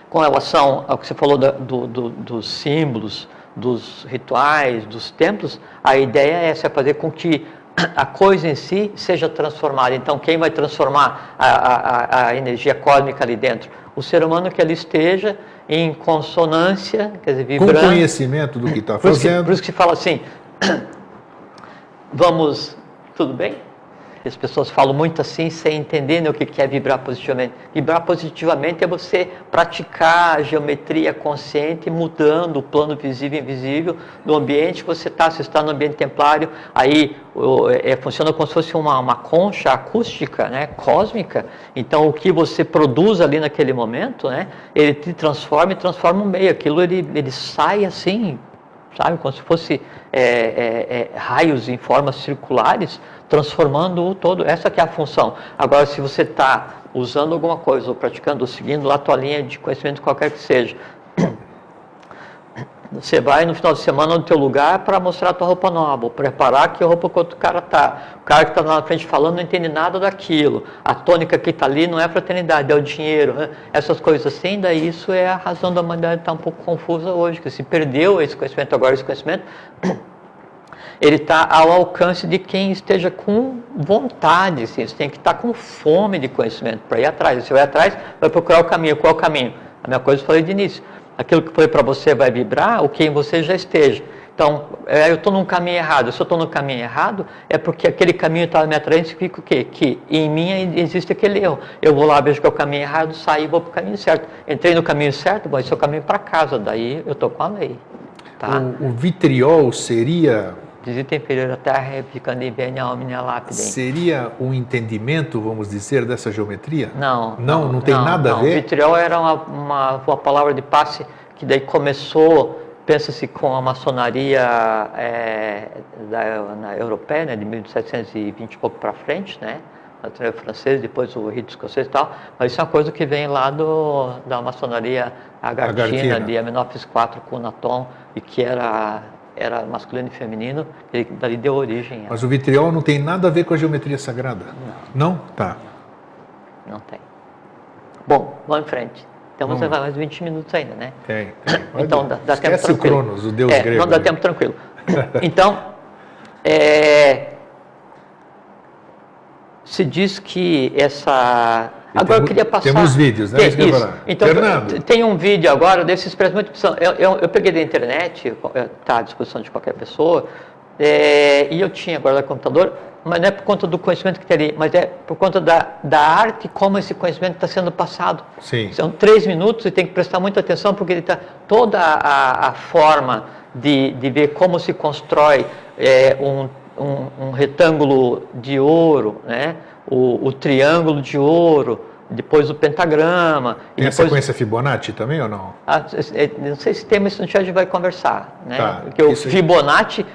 com relação ao que você falou dos símbolos, dos rituais, dos templos, a ideia é essa, é fazer com que a coisa em si seja transformada. Então, quem vai transformar a energia cósmica ali dentro? O ser humano que ali esteja em consonância, quer dizer, vibrando. Com conhecimento do que está fazendo. Por isso que se fala assim, vamos, tudo bem? As pessoas falam muito assim, sem entender, né, o que é vibrar positivamente. Vibrar positivamente é você praticar a geometria consciente, mudando o plano visível e invisível do ambiente que você está. Se está no ambiente templário, aí funciona como se fosse uma concha acústica, né, cósmica. Então, o que você produz ali naquele momento, né, ele te transforma e transforma o meio. Aquilo ele sai assim, sabe, como se fosse raios em formas circulares, transformando o todo. Essa que é a função. Agora, se você está usando alguma coisa, ou praticando, ou seguindo lá a tua linha de conhecimento, qualquer que seja, você vai no final de semana no teu lugar para mostrar a tua roupa nova, ou preparar que roupa que outro cara está. O cara que está lá na frente falando não entende nada daquilo. A tônica que está ali não é fraternidade, é o dinheiro, né? Essas coisas assim, daí isso é a razão da humanidade estar um pouco confusa hoje, que se perdeu esse conhecimento. Agora esse conhecimento ele está ao alcance de quem esteja com vontade, assim. Você tem que estar com fome de conhecimento para ir atrás. Você vai atrás, vai procurar o caminho. Qual é o caminho? A mesma coisa que eu falei de início. Aquilo que foi para você vai vibrar, o que em você já esteja. Então, eu estou num caminho errado. Se eu estou no caminho errado, é porque aquele caminho está me atraindo, significa o quê? Que em mim existe aquele erro. Eu vou lá, vejo que é o caminho errado, saio e vou para o caminho certo. Entrei no caminho certo, bom, esse é o caminho para casa. Daí eu estou com a lei. Tá? O vitriol seria... Visita inferior à terra, ficando em bem a omnia lapidem. Seria um entendimento, vamos dizer, dessa geometria? Não. Não tem nada a ver? Vitriol era uma palavra de passe que daí começou, pensa-se com a maçonaria na europeia, né, de 1720 e pouco para frente, né? A maçonaria francesa, depois o rito escocês e tal, mas isso é uma coisa que vem lá da maçonaria agartina, de Amenófis IV com Naton, e que era masculino e feminino, ele dali deu origem. Mas o vitriol não tem nada a ver com a geometria sagrada? Não? Tá. Não tem. Bom, vamos em frente. Temos mais 20 minutos ainda, né? Tem. Então, dá tempo tranquilo. Esquece o Cronos, o deus grego. Não dá tempo tranquilo. Então, se diz que essa... Agora eu queria passar... Temos vídeos, né? Isso. Então, Fernando. Tem um vídeo agora desse expresso muito... Eu peguei da internet, está à disposição de qualquer pessoa, e eu tinha agora no computador, mas não é por conta do conhecimento que tem ali, mas é por conta da arte, como esse conhecimento está sendo passado. Sim. São 3 minutos e tem que prestar muita atenção, porque ele está toda a forma de ver como se constrói um retângulo de ouro, né? O triângulo de ouro, depois o pentagrama. Tem a sequência Fibonacci também ou não? Não sei se tem, mas a gente vai conversar. Né? Tá, porque o Fibonacci,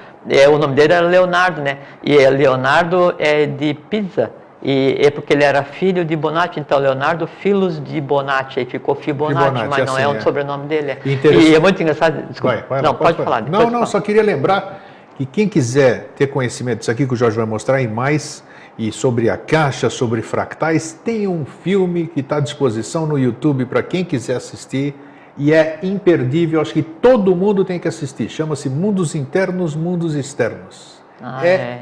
o nome dele era Leonardo, né? E Leonardo é de Pisa. E é porque ele era filho de Bonatti, então Leonardo Filos de Bonatti, aí ficou Fibonacci, mas não é o sobrenome dele. E é muito engraçado. Desculpa. Não, pode falar. Não, só queria lembrar que quem quiser ter conhecimento disso aqui que o Jorge vai mostrar e mais, e sobre a caixa, sobre fractais, tem um filme que está à disposição no YouTube para quem quiser assistir e é imperdível, acho que todo mundo tem que assistir, chama-se Mundos Internos, Mundos Externos.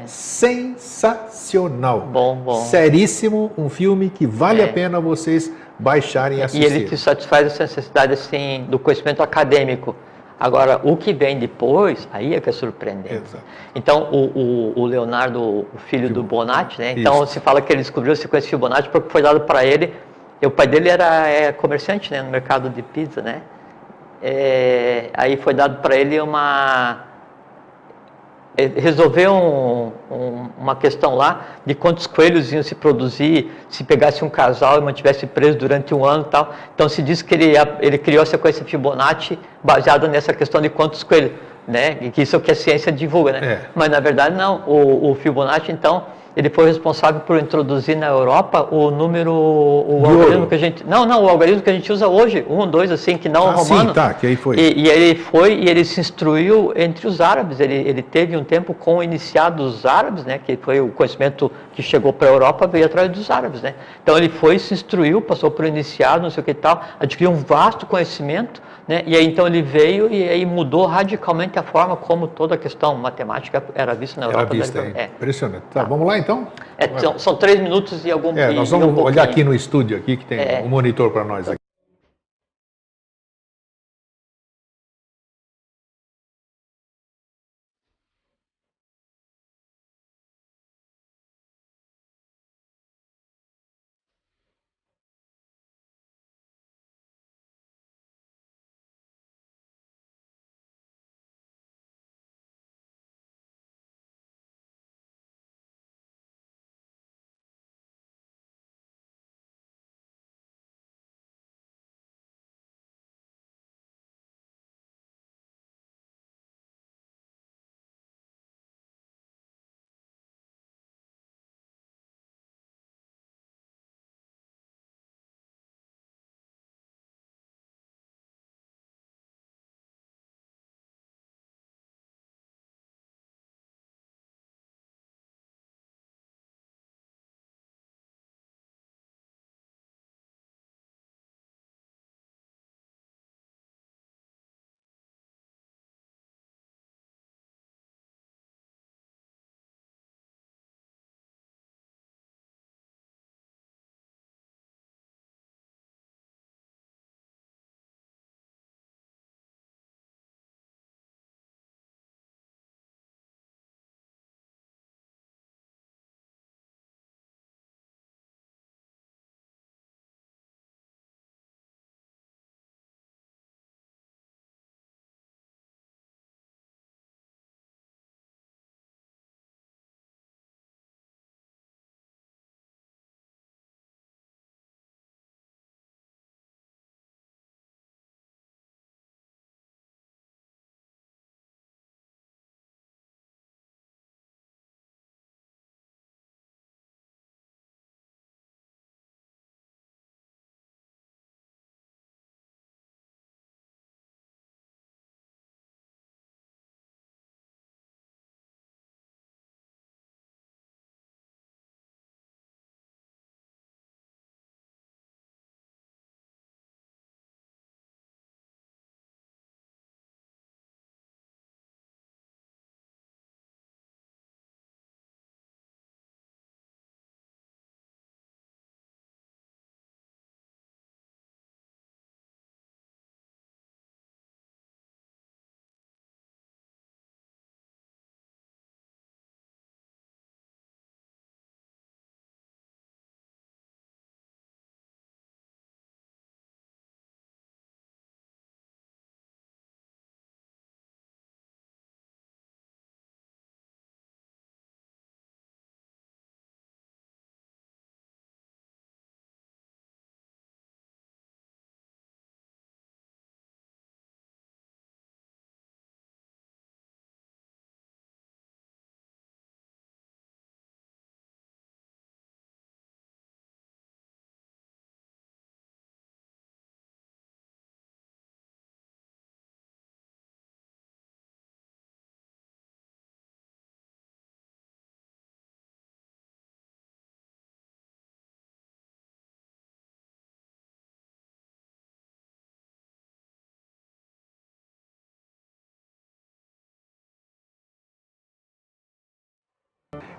Sensacional. Bom. Seríssimo, um filme que vale a pena vocês baixarem e E assistirem. ele te satisfaz essa necessidade assim, do conhecimento acadêmico. Agora, o que vem depois, aí é que é surpreendente. Exato. Então, o Leonardo, o filho do Bonatti, né? Então, Isso. se fala que ele descobriu a sequência Fibonacci porque foi dado para ele. E o pai dele era comerciante, né, no mercado de pizza, né? Aí foi dado para ele resolver uma questão lá de quantos coelhos iam se produzir se pegasse um casal e mantivesse preso durante um ano e tal. Então se diz que ele criou a sequência Fibonacci baseada nessa questão de quantos coelhos, né? E que isso é o que a ciência divulga, né? Mas na verdade não. O Fibonacci, então, ele foi responsável por introduzir na Europa o número, o algoritmo que a gente... Não, o algoritmo que a gente usa hoje, 1, 2, assim, que não o romano. Sim, tá, que aí foi. E ele se instruiu entre os árabes, ele teve um tempo com o iniciado dos árabes, né, que foi o conhecimento que chegou para a Europa, veio atrás dos árabes, né. Então ele se instruiu, passou por iniciado, não sei o que e tal, adquiriu um vasto conhecimento, né, e aí então ele veio e aí mudou radicalmente a forma como toda a questão matemática era vista na Europa. Era vista, impressionante. Tá, vamos lá então? São 3 minutos e algum... nós vamos olhar aqui no estúdio, aqui que tem um monitor para nós aqui.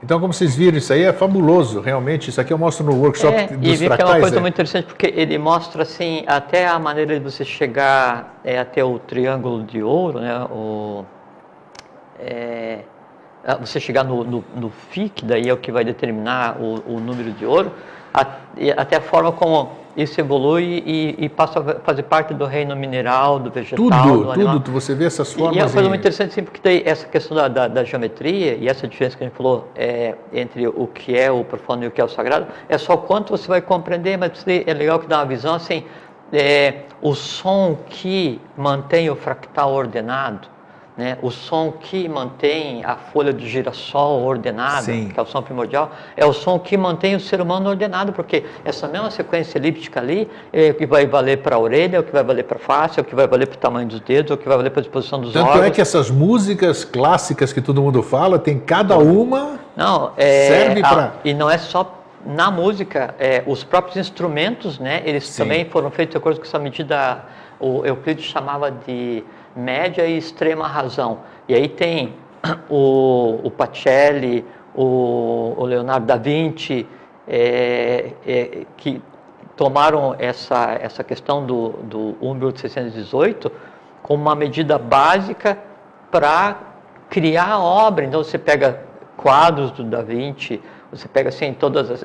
Então, como vocês viram, isso aí é fabuloso, realmente. Isso aqui eu mostro no workshop dos fractais. E é uma coisa muito interessante, porque ele mostra, assim, até a maneira de você chegar até o triângulo de ouro, né? Você chegar no Φ, que daí é o que vai determinar o número de ouro, até a forma como isso evolui e passa a fazer parte do reino mineral, do vegetal, do animal. Tudo, você vê essas formas. E é uma coisa muito interessante, sim, porque tem essa questão da geometria e essa diferença que a gente falou entre o que é o profano e o que é o sagrado, é só quanto você vai compreender, mas é legal que dá uma visão assim, o som que mantém o fractal ordenado, né? O som que mantém a folha de girassol ordenada, Sim. que é o som primordial, é o som que mantém o ser humano ordenado, porque essa mesma sequência elíptica ali é o que vai valer para a orelha, é o que vai valer para a face, é o que vai valer para o tamanho dos dedos, é o que vai valer para a disposição dos órgãos. Tanto é que essas músicas clássicas que todo mundo fala, tem cada uma, serve para... E não é só na música, os próprios instrumentos, né, eles também foram feitos de acordo com essa medida, o Euclides chamava de média e extrema razão. E aí tem o Pacelli, o Leonardo da Vinci, que tomaram essa questão do 1,618 como uma medida básica para criar a obra. Então você pega quadros do Da Vinci, você pega assim todas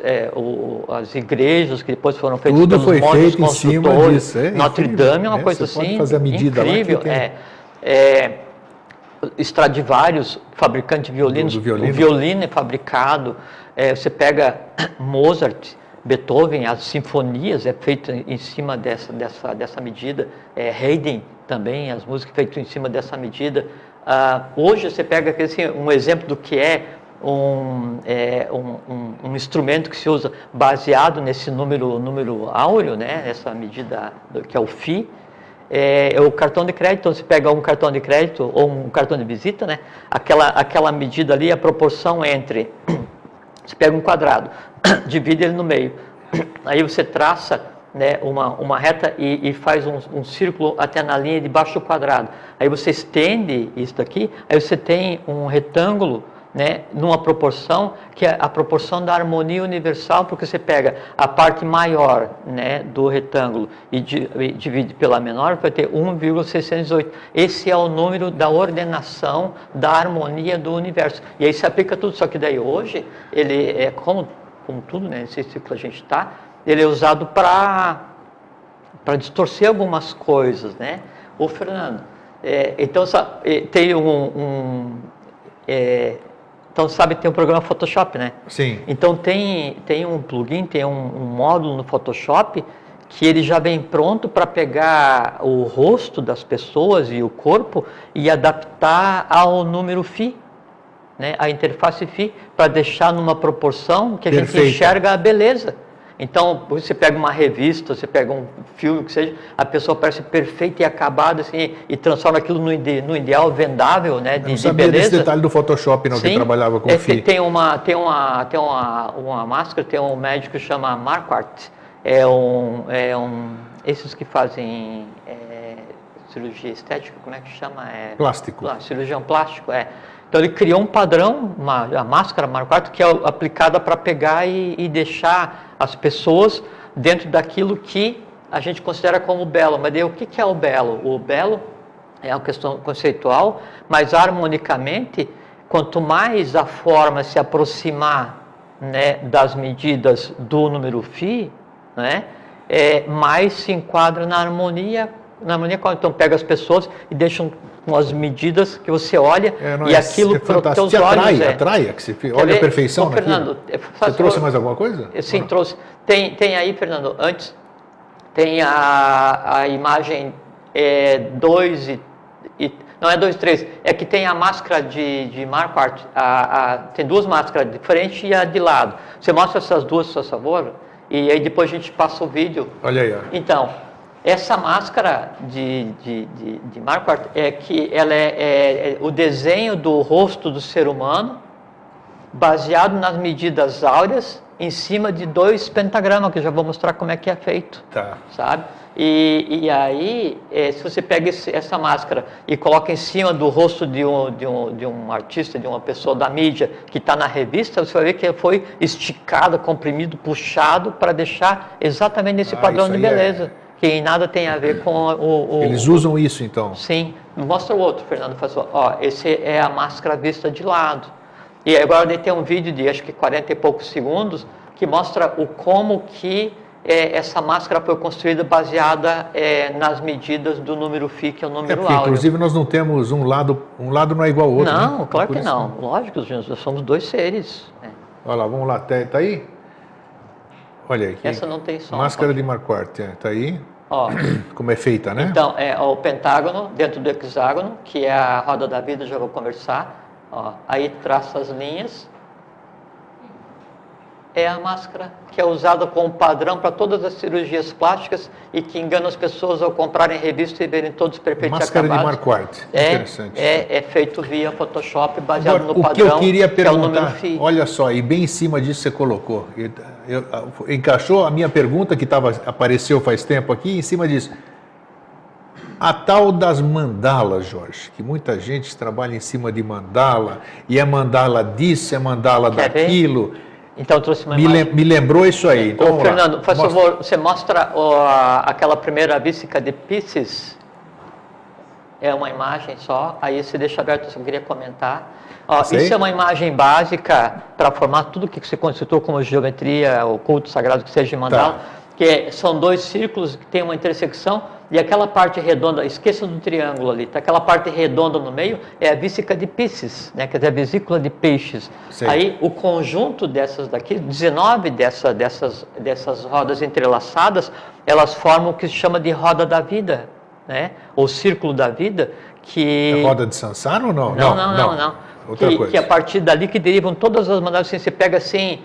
as igrejas que depois foram feitas pelos monges construtores. Tudo foi feito em cima disso. Notre Dame é uma coisa assim pode fazer a medida incrível. Stradivarius, fabricante de violinos, o violino é fabricado. Você pega Mozart, Beethoven, as sinfonias é feito em cima dessa medida. Haydn também, as músicas feitas em cima dessa medida. Hoje você pega assim, um exemplo do que é um instrumento que se usa baseado nesse número áureo, né? Essa medida que é o Φ, é o cartão de crédito. Então, você pega um cartão de crédito ou um cartão de visita, né? Aquela medida ali, a proporção entre, você pega um quadrado, divide ele no meio, aí você traça, né, uma reta e faz um círculo até na linha de baixo do quadrado. Aí você estende isso daqui, aí você tem um retângulo, né, numa proporção que é a proporção da harmonia universal, porque você pega a parte maior, né, do retângulo e divide pela menor, vai ter 1,618. Esse é o número da ordenação da harmonia do universo. E aí se aplica tudo, só que daí hoje ele é como tudo, né, nesse ciclo que a gente está, ele é usado para distorcer algumas coisas, né? Ô Fernando, então tem então, sabe, tem um programa Photoshop, né? Sim. Então, tem um plugin, tem um módulo no Photoshop que ele já vem pronto para pegar o rosto das pessoas e o corpo e adaptar ao número Φ, né? A interface Φ, para deixar numa proporção que a gente enxerga a beleza. Então, você pega uma revista, você pega um filme, que seja, a pessoa parece perfeita e acabada, assim, e transforma aquilo no ideal vendável, né, de beleza. Desse detalhe do Photoshop, não, que trabalhava com FI. Tem uma máscara, tem um médico que chama Marquardt, esses que fazem cirurgia estética, como é que chama? Plástico. Cirurgião plástico, Então ele criou um padrão, a máscara Marquardt, que é aplicada para pegar e deixar as pessoas dentro daquilo que a gente considera como belo. Mas daí, o que é o belo? O belo é uma questão conceitual, mas harmonicamente, quanto mais a forma se aproximar, né, das medidas do número Φ, né, mais se enquadra na harmonia. Então pega as pessoas e deixam com as medidas que você olha e aquilo para os teus olhos atrai, que você olha a perfeição naquilo. Fernando, você trouxe mais alguma coisa? Sim, trouxe. Tem aí, Fernando, antes tem a imagem 2 não é 2 e 3, é que tem a máscara de Marquardt, tem duas máscaras, de frente e a de lado. Você mostra essas duas, por favor, e aí depois a gente passa o vídeo. Olha aí. Ó. Então, essa máscara de Marquardt que ela é o desenho do rosto do ser humano baseado nas medidas áureas em cima de 2 pentagramas, que eu já vou mostrar como é que é feito. Tá. Sabe? E aí, se você pega essa máscara e coloca em cima do rosto de um artista, de uma pessoa da mídia que está na revista, você vai ver que ele foi esticado, comprimido, puxado para deixar exatamente nesse padrão de beleza, que em nada tem a ver com Eles usam isso, então? Sim. Mostra o outro, Fernando. Ó, esse é a máscara vista de lado. E agora tem um vídeo de acho que 40 e poucos segundos que mostra como que essa máscara foi construída baseada nas medidas do número Φ, que é o número áureo. Inclusive nós não temos um lado não é igual ao outro. Não, né? claro que não. Lógico, gente, nós somos dois seres. Olha lá, vamos lá, tá aí? Olha aí. Essa não tem som. Máscara de Marquardt, tá aí. Ó, como é feita, né? Então, o pentágono dentro do hexágono, que é a roda da vida, já vou conversar. Ó, aí traça as linhas. É a máscara que é usada como padrão para todas as cirurgias plásticas e que engana as pessoas ao comprarem revista e verem todos perfeitos e acabados. Máscara de Marquardt, interessante. É feito via Photoshop, baseado Agora, no padrão, o que eu queria perguntar, que é o número olha só, e bem em cima disso você colocou, encaixou a minha pergunta que apareceu faz tempo aqui, em cima disso. A tal das mandalas, Jorge, que muita gente trabalha em cima de mandala, e é mandala disso, é mandala daquilo. Então eu trouxe uma imagem. Me lembrou isso aí. Então, Fernando, por favor, você mostra aquela primeira vísica de Pisces. É uma imagem só, aí você deixa aberto, eu só queria comentar. Isso é uma imagem básica para formar tudo que você constituiu como geometria, o culto sagrado que seja de mandala, que são dois círculos que tem uma intersecção, e aquela parte redonda, esqueça do triângulo ali, tá? Aquela parte redonda no meio é a vísica de Pisces, né? Quer dizer, a vesícula de peixes. Sim. Aí o conjunto dessas daqui, 19 dessas rodas entrelaçadas, elas formam o que se chama de roda da vida, né? Ou círculo da vida, que... É roda de Sansara ou não? Não. Outra coisa. Que a partir dali que derivam todas as mandalas, assim, você pega assim,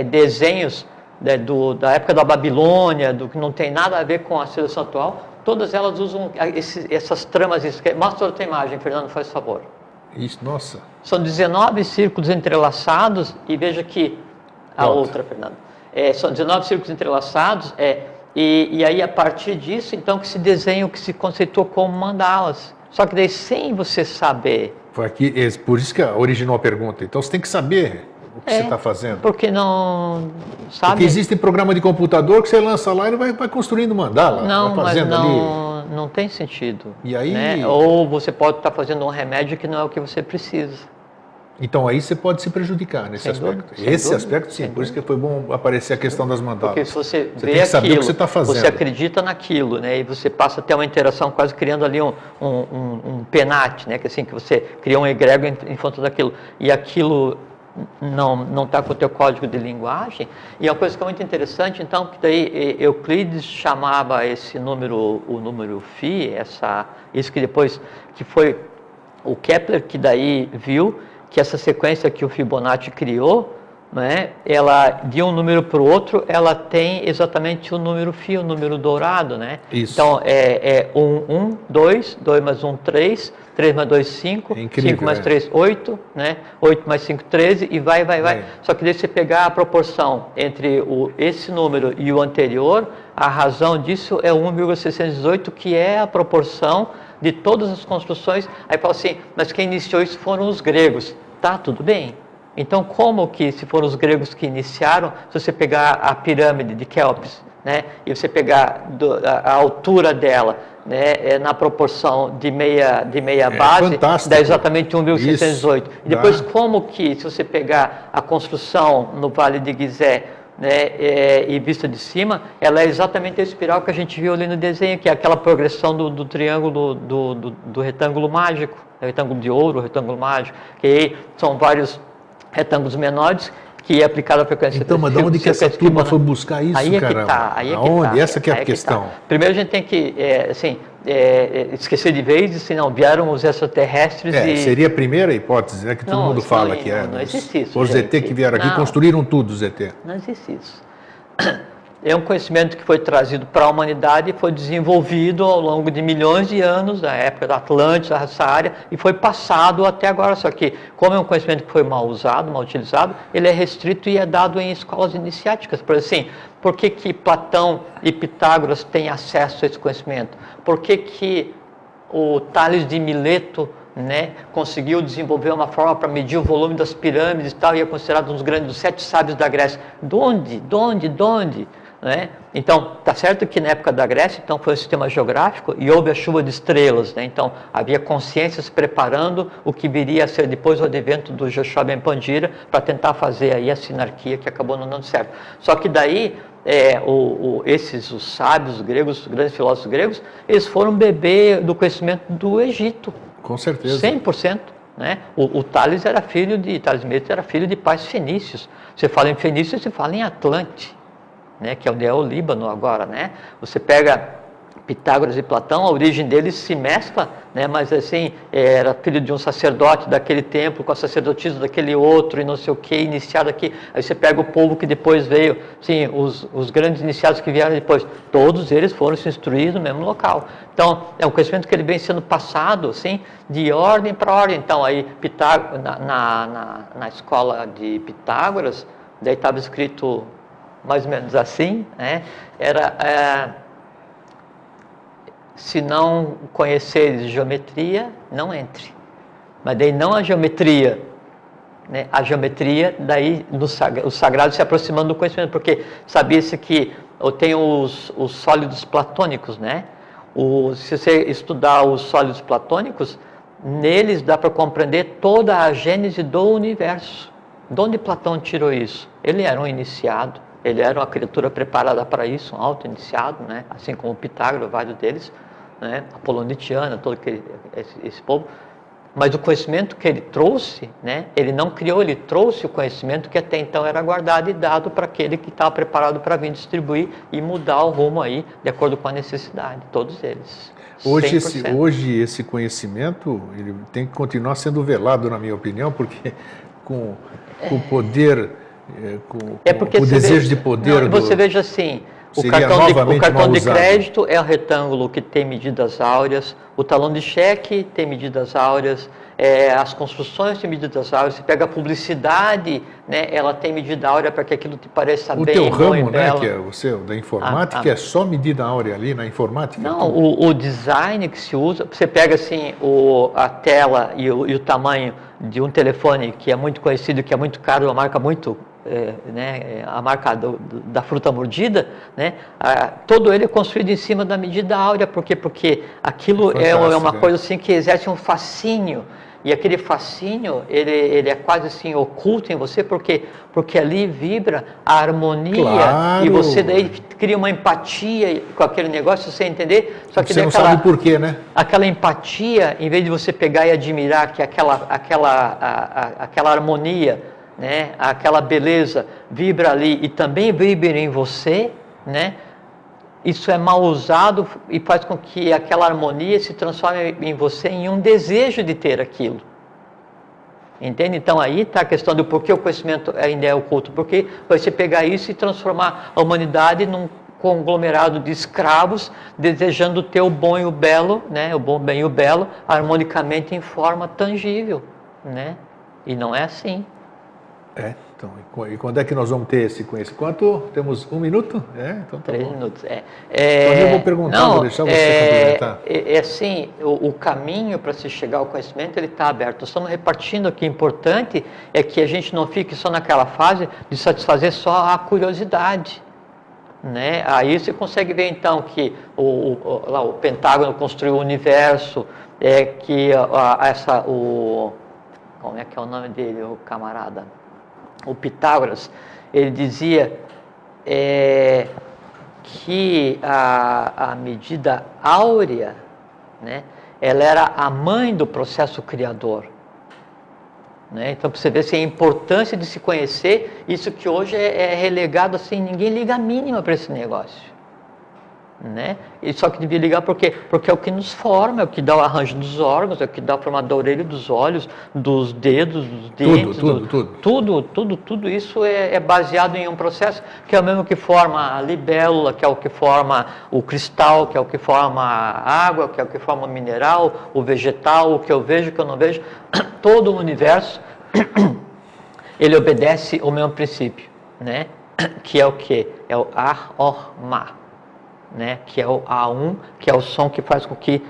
desenhos da época da Babilônia, do que não tem nada a ver com a civilização atual, todas elas usam essas tramas. Mostra outra imagem, Fernando, faz favor. Isso, nossa. São 19 círculos entrelaçados, e veja que a outra, Fernando. São 19 círculos entrelaçados, e aí a partir disso, então, que se desenha o que se conceitou como mandalas. Só que daí, sem você saber... Foi aqui, por isso que originou a pergunta. Então, você tem que saber o que você está fazendo. Porque não sabe... Porque existe programa de computador que você lança lá e vai construindo mandala. Não, vai fazendo mas não tem sentido. E aí... Né? Ou você pode estar fazendo um remédio que não é o que você precisa. Então aí você pode se prejudicar nesse aspecto. Esse aspecto sim, por isso que foi bom aparecer a questão das mandalas. Porque se você vê tem que saber aquilo, o que você está fazendo. Você acredita naquilo, né? E você passa a ter uma interação quase criando ali um penate, né? Que assim, que você cria um egrégor em função daquilo. E aquilo não está com o teu código de linguagem. E uma coisa que é muito interessante, então, que daí Euclides chamava esse número, o número Φ, isso que depois, que foi o Kepler que daí viu que essa sequência que o Fibonacci criou, né, ela, de um número para o outro, ela tem exatamente o número Φ, o número dourado, né? Isso. Então, 1, 2, 2 mais 1, 3, 3 mais 2, 5, 5 mais 3, 8, né? 8 mais 5, 13, e vai. Só que daí você pegar a proporção entre esse número e o anterior, a razão disso é 1,618, que é a proporção de todas as construções. Aí fala assim, mas quem iniciou isso foram os gregos. Tá, tudo bem. Então, como que, se foram os gregos que iniciaram, se você pegar a pirâmide de Quéops, né, e você pegar a altura dela, né, na proporção de meia base, fantástico. Dá exatamente 1,618. E depois, como que, se você pegar a construção no Vale de Gizé, né, e vista de cima, ela é exatamente a espiral que a gente viu ali no desenho, que é aquela progressão do triângulo, do retângulo mágico, retângulo de ouro, retângulo mágico, que aí são vários retângulos menores, que é aplicado a frequência... Então, mas de onde que essa turma foi buscar isso, aí cara? Aonde? Essa que é a questão. Primeiro a gente tem que, esquecer de vez, se não vieram os extraterrestres seria a primeira hipótese, né, que todo mundo fala que é. Não existe isso, os ZT que vieram aqui construíram tudo, ZT. Não existe isso. é um conhecimento que foi trazido para a humanidade e foi desenvolvido ao longo de milhões de anos, da época da Atlântida, essa área, e foi passado até agora. Só que, como é um conhecimento que foi mal usado, mal utilizado, ele é restrito e é dado em escolas iniciáticas. Por assim, por que que Platão e Pitágoras têm acesso a esse conhecimento? Por que que o Tales de Mileto, né, conseguiu desenvolver uma forma para medir o volume das pirâmides e tal, e é considerado um dos 7 sábios da Grécia? De onde? Né? Então, tá certo que na época da Grécia, então, foi um sistema geográfico e houve a chuva de estrelas, né? Então, havia consciências preparando o que viria a ser depois o advento do Joshua Ben Pandira para tentar fazer aí a sinarquia que acabou não dando certo. Só que daí, os sábios gregos, os grandes filósofos gregos, eles foram beber do conhecimento do Egito. Com certeza. 100%. Né? O Tales Tales Mileto era filho de pais fenícios. Você fala em fenício, você fala em Atlante. Né, que é onde é o Líbano agora, né? Você pega Pitágoras e Platão, a origem deles se mescla, né? Mas assim, era filho de um sacerdote daquele templo, com a sacerdotisa daquele outro, e não sei o que, iniciado aqui. Aí você pega o povo que depois veio, sim, os grandes iniciados que vieram depois, todos eles foram se instruir no mesmo local. Então, é um conhecimento que ele vem sendo passado, assim, de ordem para ordem. Então, aí, na escola de Pitágoras, daí estava escrito mais ou menos assim, né? Se não conheceres geometria, não entre. Mas daí não a geometria, né? A geometria, daí o sagrado se aproximando do conhecimento, porque sabia-se que eu tenho os sólidos platônicos, né? Se você estudar os sólidos platônicos, neles dá para compreender toda a gênese do universo. De onde Platão tirou isso? Ele era um iniciado. Ele era uma criatura preparada para isso, um auto-iniciado, né? Assim como Pitágoras, vários deles, né? Apolonitiana, todo esse povo. Mas o conhecimento que ele trouxe, né? Ele não criou, ele trouxe o conhecimento que até então era guardado e dado para aquele que estava preparado para vir distribuir e mudar o rumo aí, de acordo com a necessidade, todos eles. Hoje esse conhecimento ele tem que continuar sendo velado, na minha opinião, porque com o poder... com o desejo de poder. Você veja assim, o cartão de crédito é o retângulo que tem medidas áureas, o talão de cheque tem medidas áureas, as construções têm medidas áureas, você pega a publicidade, né, ela tem medida áurea para que aquilo te pareça bem. O teu ramo, né, que é da informática, é só medida áurea ali na informática? Não, o design que se usa, você pega assim a tela e o tamanho de um telefone que é muito conhecido, que é muito caro, uma marca muito... a marca da fruta mordida, né? Todo ele é construído em cima da medida áurea, porque aquilo é uma coisa assim que exerce um fascínio, e aquele fascínio ele é quase assim oculto em você, porque ali vibra a harmonia, claro. E você daí cria uma empatia com aquele negócio, você entender, só que você não sabe por quê, né? Aquela empatia, em vez de você pegar e admirar que aquela harmonia, né, aquela beleza vibra ali e também vibra em você, né? Isso é mal usado e faz com que aquela harmonia se transforme em você em um desejo de ter aquilo. Entende? Então aí está a questão do porquê o conhecimento ainda é oculto. Porque você pegar isso e transformar a humanidade num conglomerado de escravos desejando ter o bom e o belo, né? O bom, bem e o belo harmonicamente em forma tangível, né? E não é assim. Então, e quando é que nós vamos ter esse conhecimento? Quanto? Temos 1 minuto? Então tá 3 bom. minutos, Então eu vou perguntar, vou deixar você complementar. Assim, o caminho para se chegar ao conhecimento, ele está aberto. Nós estamos repartindo aqui, importante é que a gente não fique só naquela fase de satisfazer só a curiosidade, né? Aí você consegue ver então que o Pentágono construiu o universo, como é que é o nome dele, o camarada? O Pitágoras, ele dizia que a medida áurea, né, ela era a mãe do processo criador. Né? Então, para você ver assim, a importância de se conhecer, isso que hoje é relegado assim, ninguém liga a mínima para esse negócio. né? E só que devia ligar por quê? Porque é o que nos forma, é o que dá o arranjo dos órgãos, é o que dá o formato da orelha, dos olhos, dos dedos, dos dentes, tudo isso é baseado em um processo que é o mesmo que forma a libélula, que é o que forma o cristal, que é o que forma a água, que é o que forma o mineral, o vegetal, o que eu vejo, o que eu não vejo. Todo o universo, ele obedece ao mesmo princípio, né? Que é o quê? É o Ar-Or-Ma. Né, que é o A1, que é o som que faz com que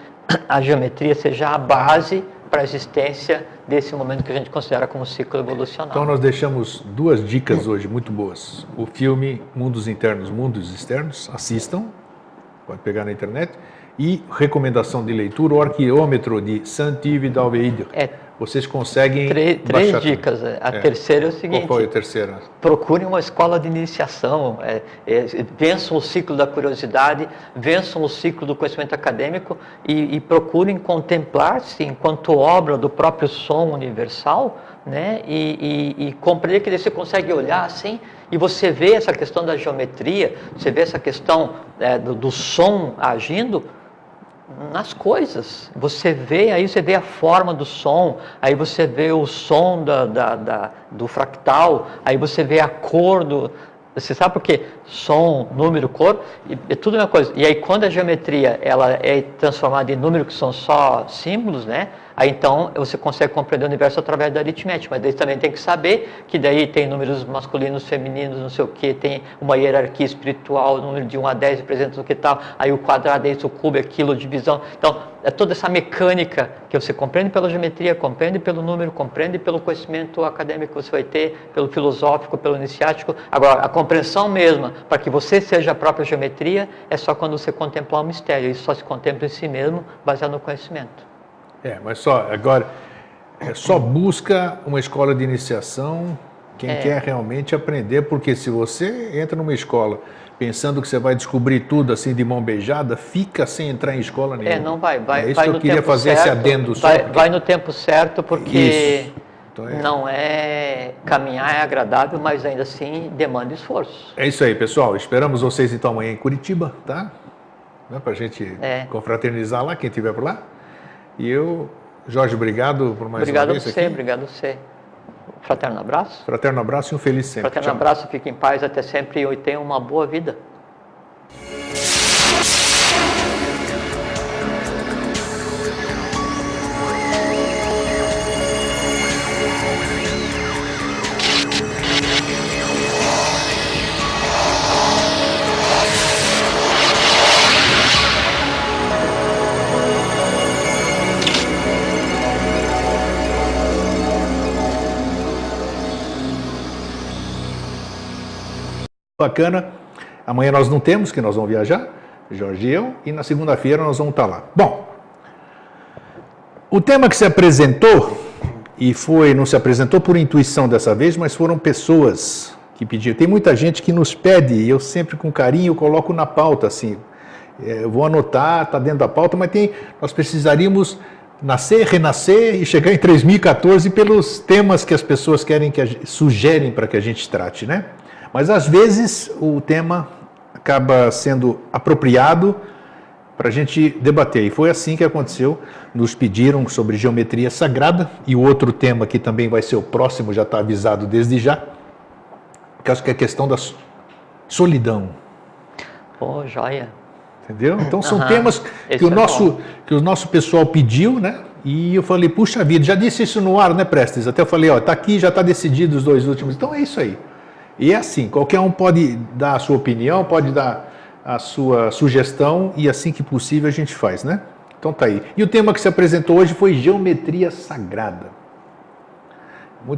a geometria seja a base para a existência desse momento que a gente considera como ciclo evolucional. Então nós deixamos 2 dicas hoje muito boas. O filme Mundos Internos, Mundos Externos, assistam, pode pegar na internet. E recomendação de leitura, o Arqueômetro de Saint-Yves d'Alveide. Vocês conseguem três dicas. A terceira é o seguinte. Qual foi a terceira? Procurem uma escola de iniciação, vençam o ciclo da curiosidade, vençam o ciclo do conhecimento acadêmico e procurem contemplar-se enquanto obra do próprio som universal, né? E compreender que você consegue olhar assim e você vê essa questão da geometria, você vê essa questão do som agindo nas coisas. Você vê a forma do som, aí você vê o som do fractal, aí você vê a cor do... Você sabe por quê? Som, número, cor, é tudo a mesma coisa. E aí quando a geometria ela é transformada em número, que são só símbolos, né? Aí então você consegue compreender o universo através da aritmética, mas daí também tem que saber que daí tem números masculinos, femininos, não sei o que, tem uma hierarquia espiritual, número de 1 a 10 representa o que tal, aí o quadrado é isso, o cubo é aquilo, divisão. Então, é toda essa mecânica que você compreende pela geometria, compreende pelo número, compreende pelo conhecimento acadêmico que você vai ter, pelo filosófico, pelo iniciático. Agora, a compreensão mesma, para que você seja a própria geometria, é só quando você contemplar o mistério. Isso só se contempla em si mesmo, baseado no conhecimento. Mas só, agora, só busca uma escola de iniciação quem quer realmente aprender, porque se você entra numa escola pensando que você vai descobrir tudo assim de mão beijada, fica sem entrar em escola nenhuma. Não vai. É isso vai que eu no queria tempo fazer certo, esse adendo só. Vai no tempo certo, porque então, não é... Caminhar é agradável, mas ainda assim demanda esforço. É isso aí, pessoal. Esperamos vocês então amanhã em Curitiba, tá? Para a gente confraternizar lá, quem estiver por lá. E eu, Jorge, obrigado por mais uma vez aqui. Obrigado a você. Fraterno abraço. Fraterno abraço e um feliz sempre. Fraterno abraço, fique em paz até sempre e tenha uma boa vida. Bacana. Amanhã nós não temos, que nós vamos viajar, Jorge e eu, e na segunda-feira nós vamos estar lá. Bom, o tema que se apresentou, e não se apresentou por intuição dessa vez, mas foram pessoas que pediram. Tem muita gente que nos pede, e eu sempre com carinho coloco na pauta, assim, eu vou anotar, está dentro da pauta, mas nós precisaríamos nascer, renascer e chegar em 3014 pelos temas que as pessoas querem, sugerem para que a gente trate, né? Mas, às vezes, o tema acaba sendo apropriado para a gente debater. E foi assim que aconteceu. Nos pediram sobre geometria sagrada. E o outro tema, que também vai ser o próximo, já está avisado desde já, que acho que é a questão da solidão. Pô, joia. Entendeu? Então, são temas que o nosso pessoal pediu, né? E eu falei, puxa vida, já disse isso no ar, né, Prestes? Até eu falei, está aqui, já está decidido os 2 últimos. Então, é isso aí. E é assim, qualquer um pode dar a sua opinião, pode dar a sua sugestão e assim que possível a gente faz, né? Então tá aí. E o tema que se apresentou hoje foi geometria sagrada.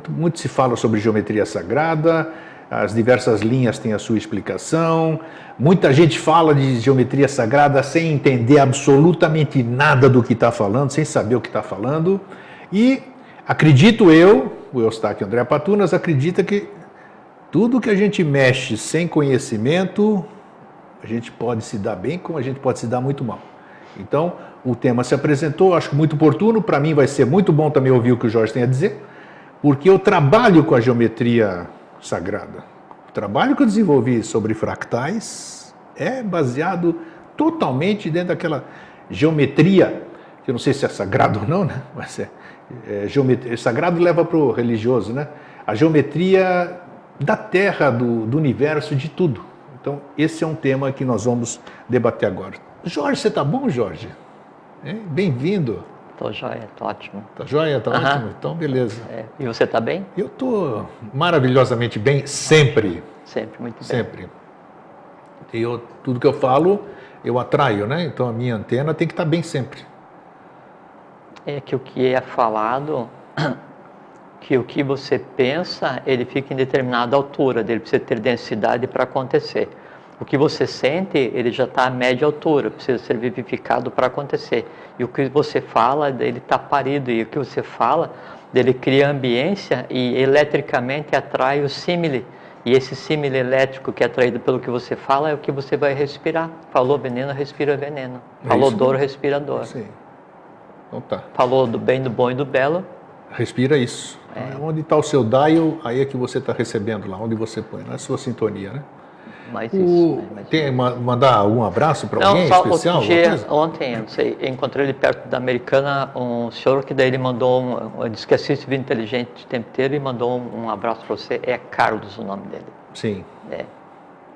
Muito se fala sobre geometria sagrada, as diversas linhas têm a sua explicação, muita gente fala de geometria sagrada sem entender absolutamente nada do que está falando, sem saber o que está falando. E acredito o Eustáquio André Patunas acredita que tudo que a gente mexe sem conhecimento, a gente pode se dar bem, como a gente pode se dar muito mal. Então, o tema se apresentou, acho muito oportuno, para mim vai ser muito bom também ouvir o que o Jorge tem a dizer, porque eu trabalho com a geometria sagrada. O trabalho que eu desenvolvi sobre fractais é baseado totalmente dentro daquela geometria, que eu não sei se é sagrado ou não, né? Mas geometria, sagrado leva para o religioso, né? A geometria da Terra, do universo, de tudo. Então, esse é um tema que nós vamos debater agora. Jorge, você está bom, Jorge? Bem-vindo. Estou joia, estou ótimo. Está joia? Está ótimo? Então, beleza. E você está bem? Eu estou maravilhosamente bem, sempre. Sempre, muito bem. Sempre. Tudo que eu falo, eu atraio, né? Então, a minha antena tem que estar bem sempre. É que o que é falado, que o que você pensa, ele fica em determinada altura, ele precisa ter densidade para acontecer. O que você sente, ele já está a média altura, precisa ser vivificado para acontecer. E o que você fala, ele está parido. E o que você fala, ele cria ambiência e eletricamente atrai o símile. E esse símile elétrico que é atraído pelo que você fala é o que você vai respirar. Falou veneno, respira veneno. Falou dor, respira dor. Sim. Então tá. Falou do bem, do bom e do belo. Respira isso. Onde está o seu dial, aí é que você está recebendo lá, onde você põe, na sua sintonia, né? Mas isso, tem mandar algum abraço para alguém especial? Ontem, não sei, encontrei ele perto da Americana, um senhor que daí ele mandou disse que assiste Vida Inteligente o tempo inteiro e mandou um abraço para você. É Carlos o nome dele. Sim.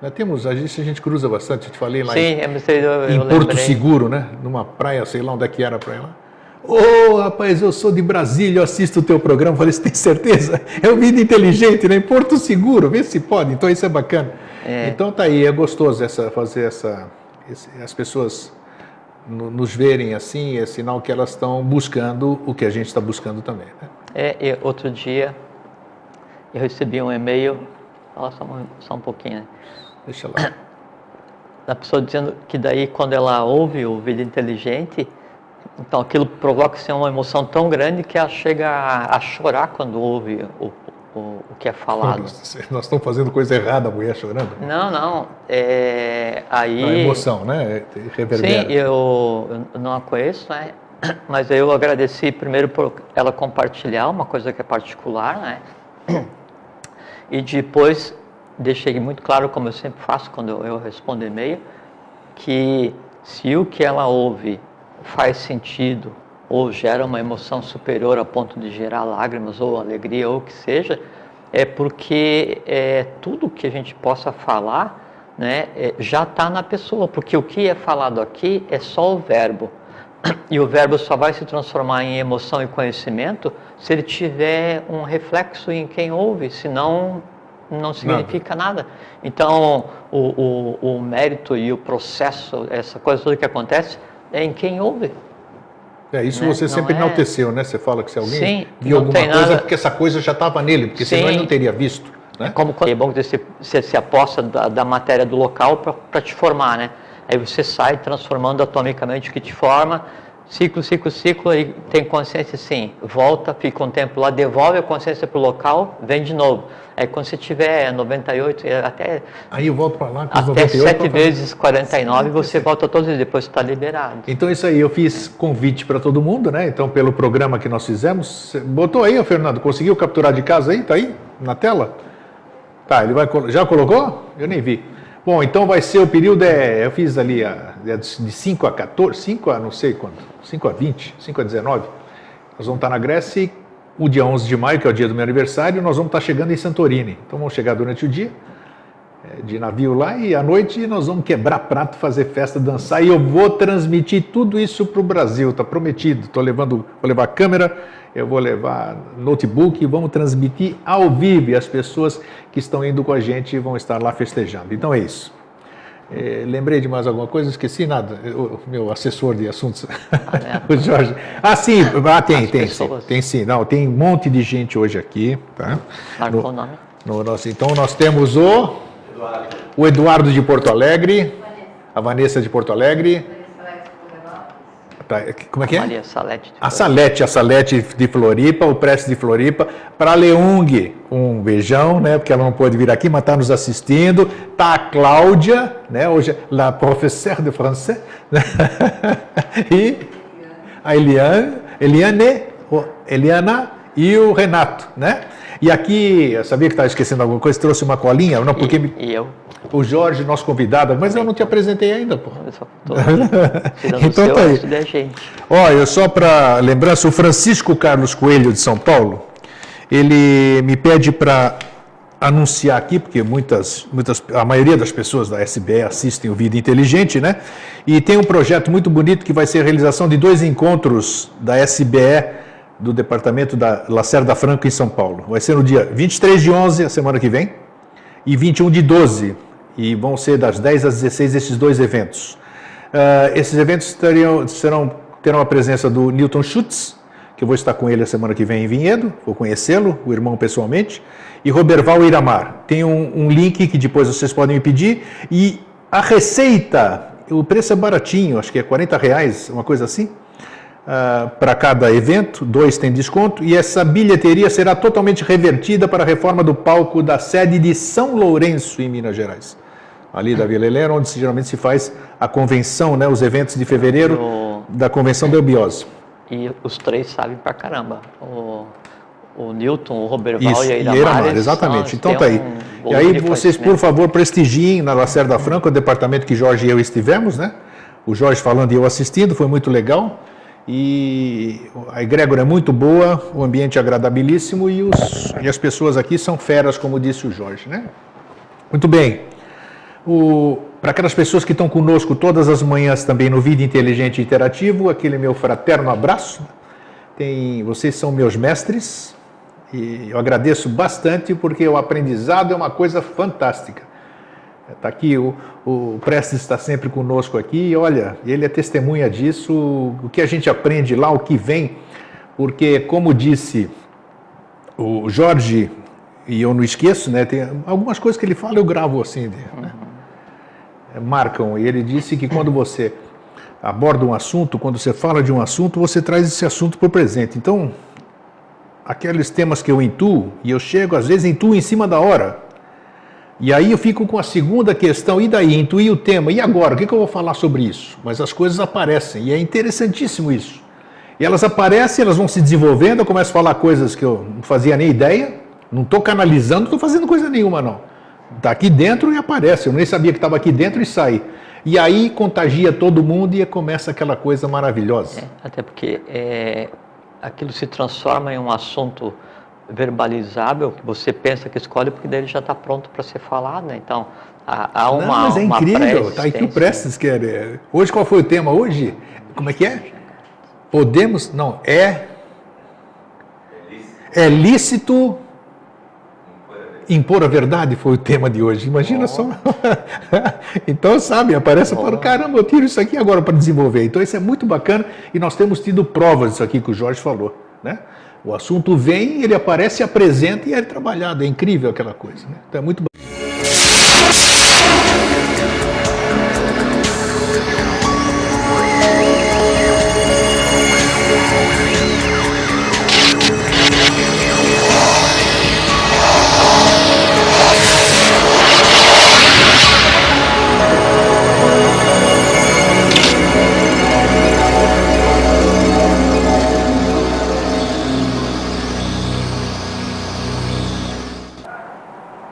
A gente cruza bastante, eu te falei lá em Porto Seguro, né? Numa praia, sei lá onde é que era a praia lá. Rapaz, eu sou de Brasília, eu assisto o teu programa. Falei, você tem certeza? É o Vida Inteligente, né? Em Porto Seguro, vê se pode. Então isso é bacana. Então tá aí, é gostoso as pessoas nos verem assim, é sinal que elas estão buscando o que a gente está buscando também. Né? Outro dia eu recebi um e-mail, fala só um pouquinho, né? Deixa lá. Da pessoa dizendo que daí quando ela ouve o Vida Inteligente, então aquilo provoca assim, uma emoção tão grande que ela chega a chorar quando ouve o que é falado. Nós estamos fazendo coisa errada, a mulher chorando? Não. A emoção, né? Reverbera. Sim, eu não a conheço, né? Mas eu agradeci primeiro por ela compartilhar uma coisa que é particular, né? E depois deixei muito claro, como eu sempre faço quando eu respondo e-mail, que se o que ela ouve faz sentido ou gera uma emoção superior a ponto de gerar lágrimas ou alegria ou o que seja, é porque tudo que a gente possa falar, né, já está na pessoa, porque o que é falado aqui é só o verbo, e o verbo só vai se transformar em emoção e conhecimento se ele tiver um reflexo em quem ouve, senão não significa nada. Então, o mérito e o processo, essa coisa toda que acontece, é em quem ouve. Isso você sempre enalteceu, né? Você fala que se alguém viu alguma coisa, porque essa coisa já estava nele, porque senão ele não teria visto. Né? É como quando é bom que você se aposta da matéria do local para te formar, né? Aí você sai transformando atomicamente o que te forma, ciclo, e tem consciência sim, volta, fica um tempo lá, devolve a consciência para o local, vem de novo. Aí quando você tiver 98, até... Aí eu volto para lá com os até 98. 7 vezes 49, você volta todos e depois está liberado. Então isso aí, eu fiz convite para todo mundo, né? Então pelo programa que nós fizemos, botou aí, Fernando, conseguiu capturar de casa aí? Tá aí na tela? Tá, ele vai, já colocou? Eu nem vi. Bom, então vai ser o período, eu fiz ali de 5 a 14, 5 a não sei quanto, 5 a 20, 5 a 19. Nós vamos estar na Grécia e o dia 11 de maio, que é o dia do meu aniversário, nós vamos estar chegando em Santorini. Então vamos chegar durante o dia, de navio lá, e à noite nós vamos quebrar prato, fazer festa, dançar, e eu vou transmitir tudo isso para o Brasil, está prometido. Vou levar câmera, eu vou levar notebook e vamos transmitir ao vivo, e as pessoas que estão indo com a gente vão estar lá festejando. Então é isso. Lembrei de mais alguma coisa? Esqueci nada. O meu assessor de assuntos, o Jorge. Sim, tem sim. Não, tem um monte de gente hoje aqui. Tá? Marcou o nome? Então nós temos o Eduardo de Porto Alegre, a Vanessa de Porto Alegre. Como é que é? Maria Salete. A Salete de Floripa, o Prestes de Floripa. Para a Leung, um beijão, né? Porque ela não pôde vir aqui, mas está nos assistindo. Tá a Cláudia, né? Hoje, la professeure de français. Né? E a Eliana e o Renato, né? E aqui, eu sabia que estava esquecendo alguma coisa, trouxe uma colinha, não, porque eu? O Jorge, nosso convidado, mas eu não te apresentei ainda, pô. Eu só tô tirando então o seu tá aí. da gente. Olha, só para lembrança, o Francisco Carlos Coelho de São Paulo, ele me pede para anunciar aqui, porque a maioria das pessoas da SBE assistem o Vida Inteligente, né? E tem um projeto muito bonito que vai ser a realização de 2 encontros da SBE do departamento da Lacerda Franco em São Paulo. Vai ser no dia 23 de 11, a semana que vem, e 21 de 12, e vão ser das 10 às 16 esses 2 eventos. Esses eventos terão a presença do Newton Schutz, que eu vou estar com ele a semana que vem em Vinhedo, vou conhecê-lo, o irmão pessoalmente, e Roberval Iramar. Tem um link que depois vocês podem me pedir, e a receita, o preço é baratinho, acho que é R$40, uma coisa assim, para cada evento, 2 tem desconto, e essa bilheteria será totalmente revertida para a reforma do palco da sede de São Lourenço, em Minas Gerais. Ali da Vila Helena, onde geralmente se faz a convenção, né, os eventos de fevereiro da Convenção da Eubiose. E os 3 sabem pra caramba. O Newton, o Roberval e a Iramar, exatamente. Então tá aí. E aí vocês, por favor, prestigiem na Lacerda Franco, o departamento que Jorge e eu estivemos, né? O Jorge falando e eu assistindo, foi muito legal. E a egrégora é muito boa, o ambiente é agradabilíssimo e as pessoas aqui são feras, como disse o Jorge, né? Muito bem. Para aquelas pessoas que estão conosco todas as manhãs também no Vida Inteligente e Interativo, aquele meu fraterno abraço. Vocês são meus mestres e eu agradeço bastante porque o aprendizado é uma coisa fantástica. Está aqui, o Prestes está sempre conosco aqui e olha, ele é testemunha disso, o que a gente aprende lá, o que vem, porque como disse o Jorge, e eu não esqueço, né, tem algumas coisas que ele fala, eu gravo assim, né? Marcam, e ele disse que quando você aborda um assunto, quando você fala de um assunto, você traz esse assunto para o presente. Então, aqueles temas que eu intuo, e eu chego, às vezes intuo em cima da hora, e aí eu fico com a segunda questão, e daí, intuir o tema, e agora, o que eu vou falar sobre isso? Mas as coisas aparecem, e é interessantíssimo isso. E elas aparecem, elas vão se desenvolvendo, eu começo a falar coisas que eu não fazia nem ideia, não estou canalizando, não estou fazendo coisa nenhuma, não. Está aqui dentro e aparece, eu nem sabia que estava aqui dentro e sai. E aí contagia todo mundo e começa aquela coisa maravilhosa. Até porque aquilo se transforma em um assunto verbalizável, que você pensa que escolhe, porque daí ele já está pronto para ser falado, né? Então, há uma Não, mas é incrível, está aqui o Prestes, né? quer. Hoje qual foi o tema hoje? Como é que é? Podemos, não, é lícito impor a verdade, foi o tema de hoje. Imagina só. Então, sabe, aparece e fala, caramba, eu tiro isso aqui agora para desenvolver. Então, isso é muito bacana e nós temos tido provas disso aqui que o Jorge falou, né? O assunto vem, ele aparece, se apresenta e é trabalhado. É incrível aquela coisa, né? Então, é muito bacana.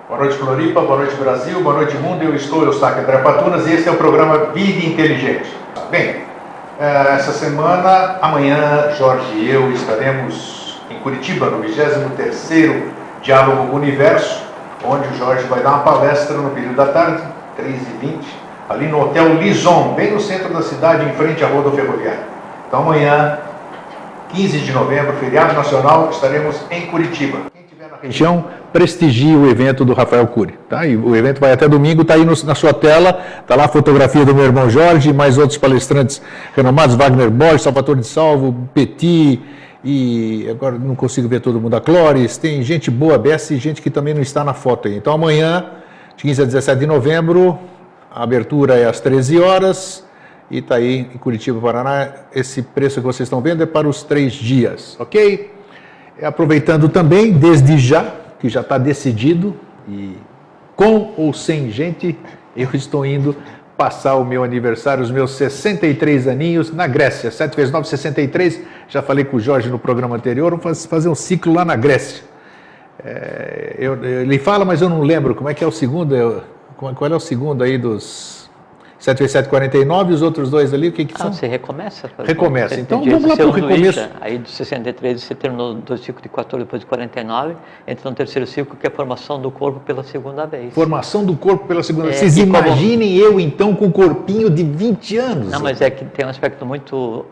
Boa noite, Floripa, boa noite, Brasil, boa noite, mundo. Eu estou Eustáquio André Patunas e este é o programa Vida Inteligente. Bem, essa semana, amanhã, Jorge e eu estaremos em Curitiba, no 23º Diálogo Universo, onde o Jorge vai dar uma palestra no período da tarde, 3h20, ali no Hotel Lison, bem no centro da cidade, em frente à rodoferroviária. Então, amanhã, 15 de novembro, feriado nacional, estaremos em Curitiba. Região, prestigie o evento do Rafael Cury, tá? E o evento vai até domingo, está aí na sua tela, está lá a fotografia do meu irmão Jorge, mais outros palestrantes renomados, Wagner Borges, Salvatore de Salvo, Petit, e agora não consigo ver todo mundo, a Clóris, tem gente boa, Bessie, e gente que também não está na foto aí. Então amanhã, de 15 a 17 de novembro, a abertura é às 13 horas, e está aí em Curitiba, Paraná, esse preço que vocês estão vendo é para os 3 dias, ok? Aproveitando também, desde já, que já está decidido, e com ou sem gente, eu estou indo passar o meu aniversário, os meus 63 aninhos na Grécia, 7 × 9, 63, já falei com o Jorge no programa anterior, vamos fazer um ciclo lá na Grécia. Ele fala, mas eu não lembro como é que é o segundo. Qual é o segundo aí dos 7 vezes 7, 49 e os outros dois ali, o que são? Você recomeça. Recomeça. Então vamos lá para o recomeço. Aí do 63 você terminou do ciclo de 14, depois de 49, entra no terceiro ciclo, que é a formação do corpo pela segunda vez. Formação do corpo pela segunda vez. Vocês imaginem eu então com um corpinho de 20 anos. Não, mas é que tem um aspecto muito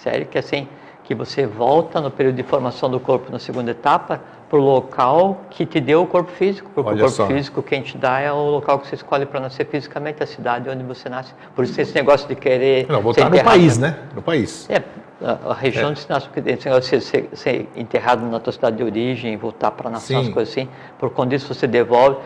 sério, que é assim, que você volta no período de formação do corpo na segunda etapa para o local que te deu o corpo físico, porque o corpo físico quem te dá é o local que você escolhe para nascer fisicamente, a cidade onde você nasce. Por isso esse negócio de querer... Não, voltar no país, né? No país. A região de nasce, porque esse negócio de ser enterrado na tua cidade de origem, voltar para nascer, as coisas assim, por conta disso você devolve...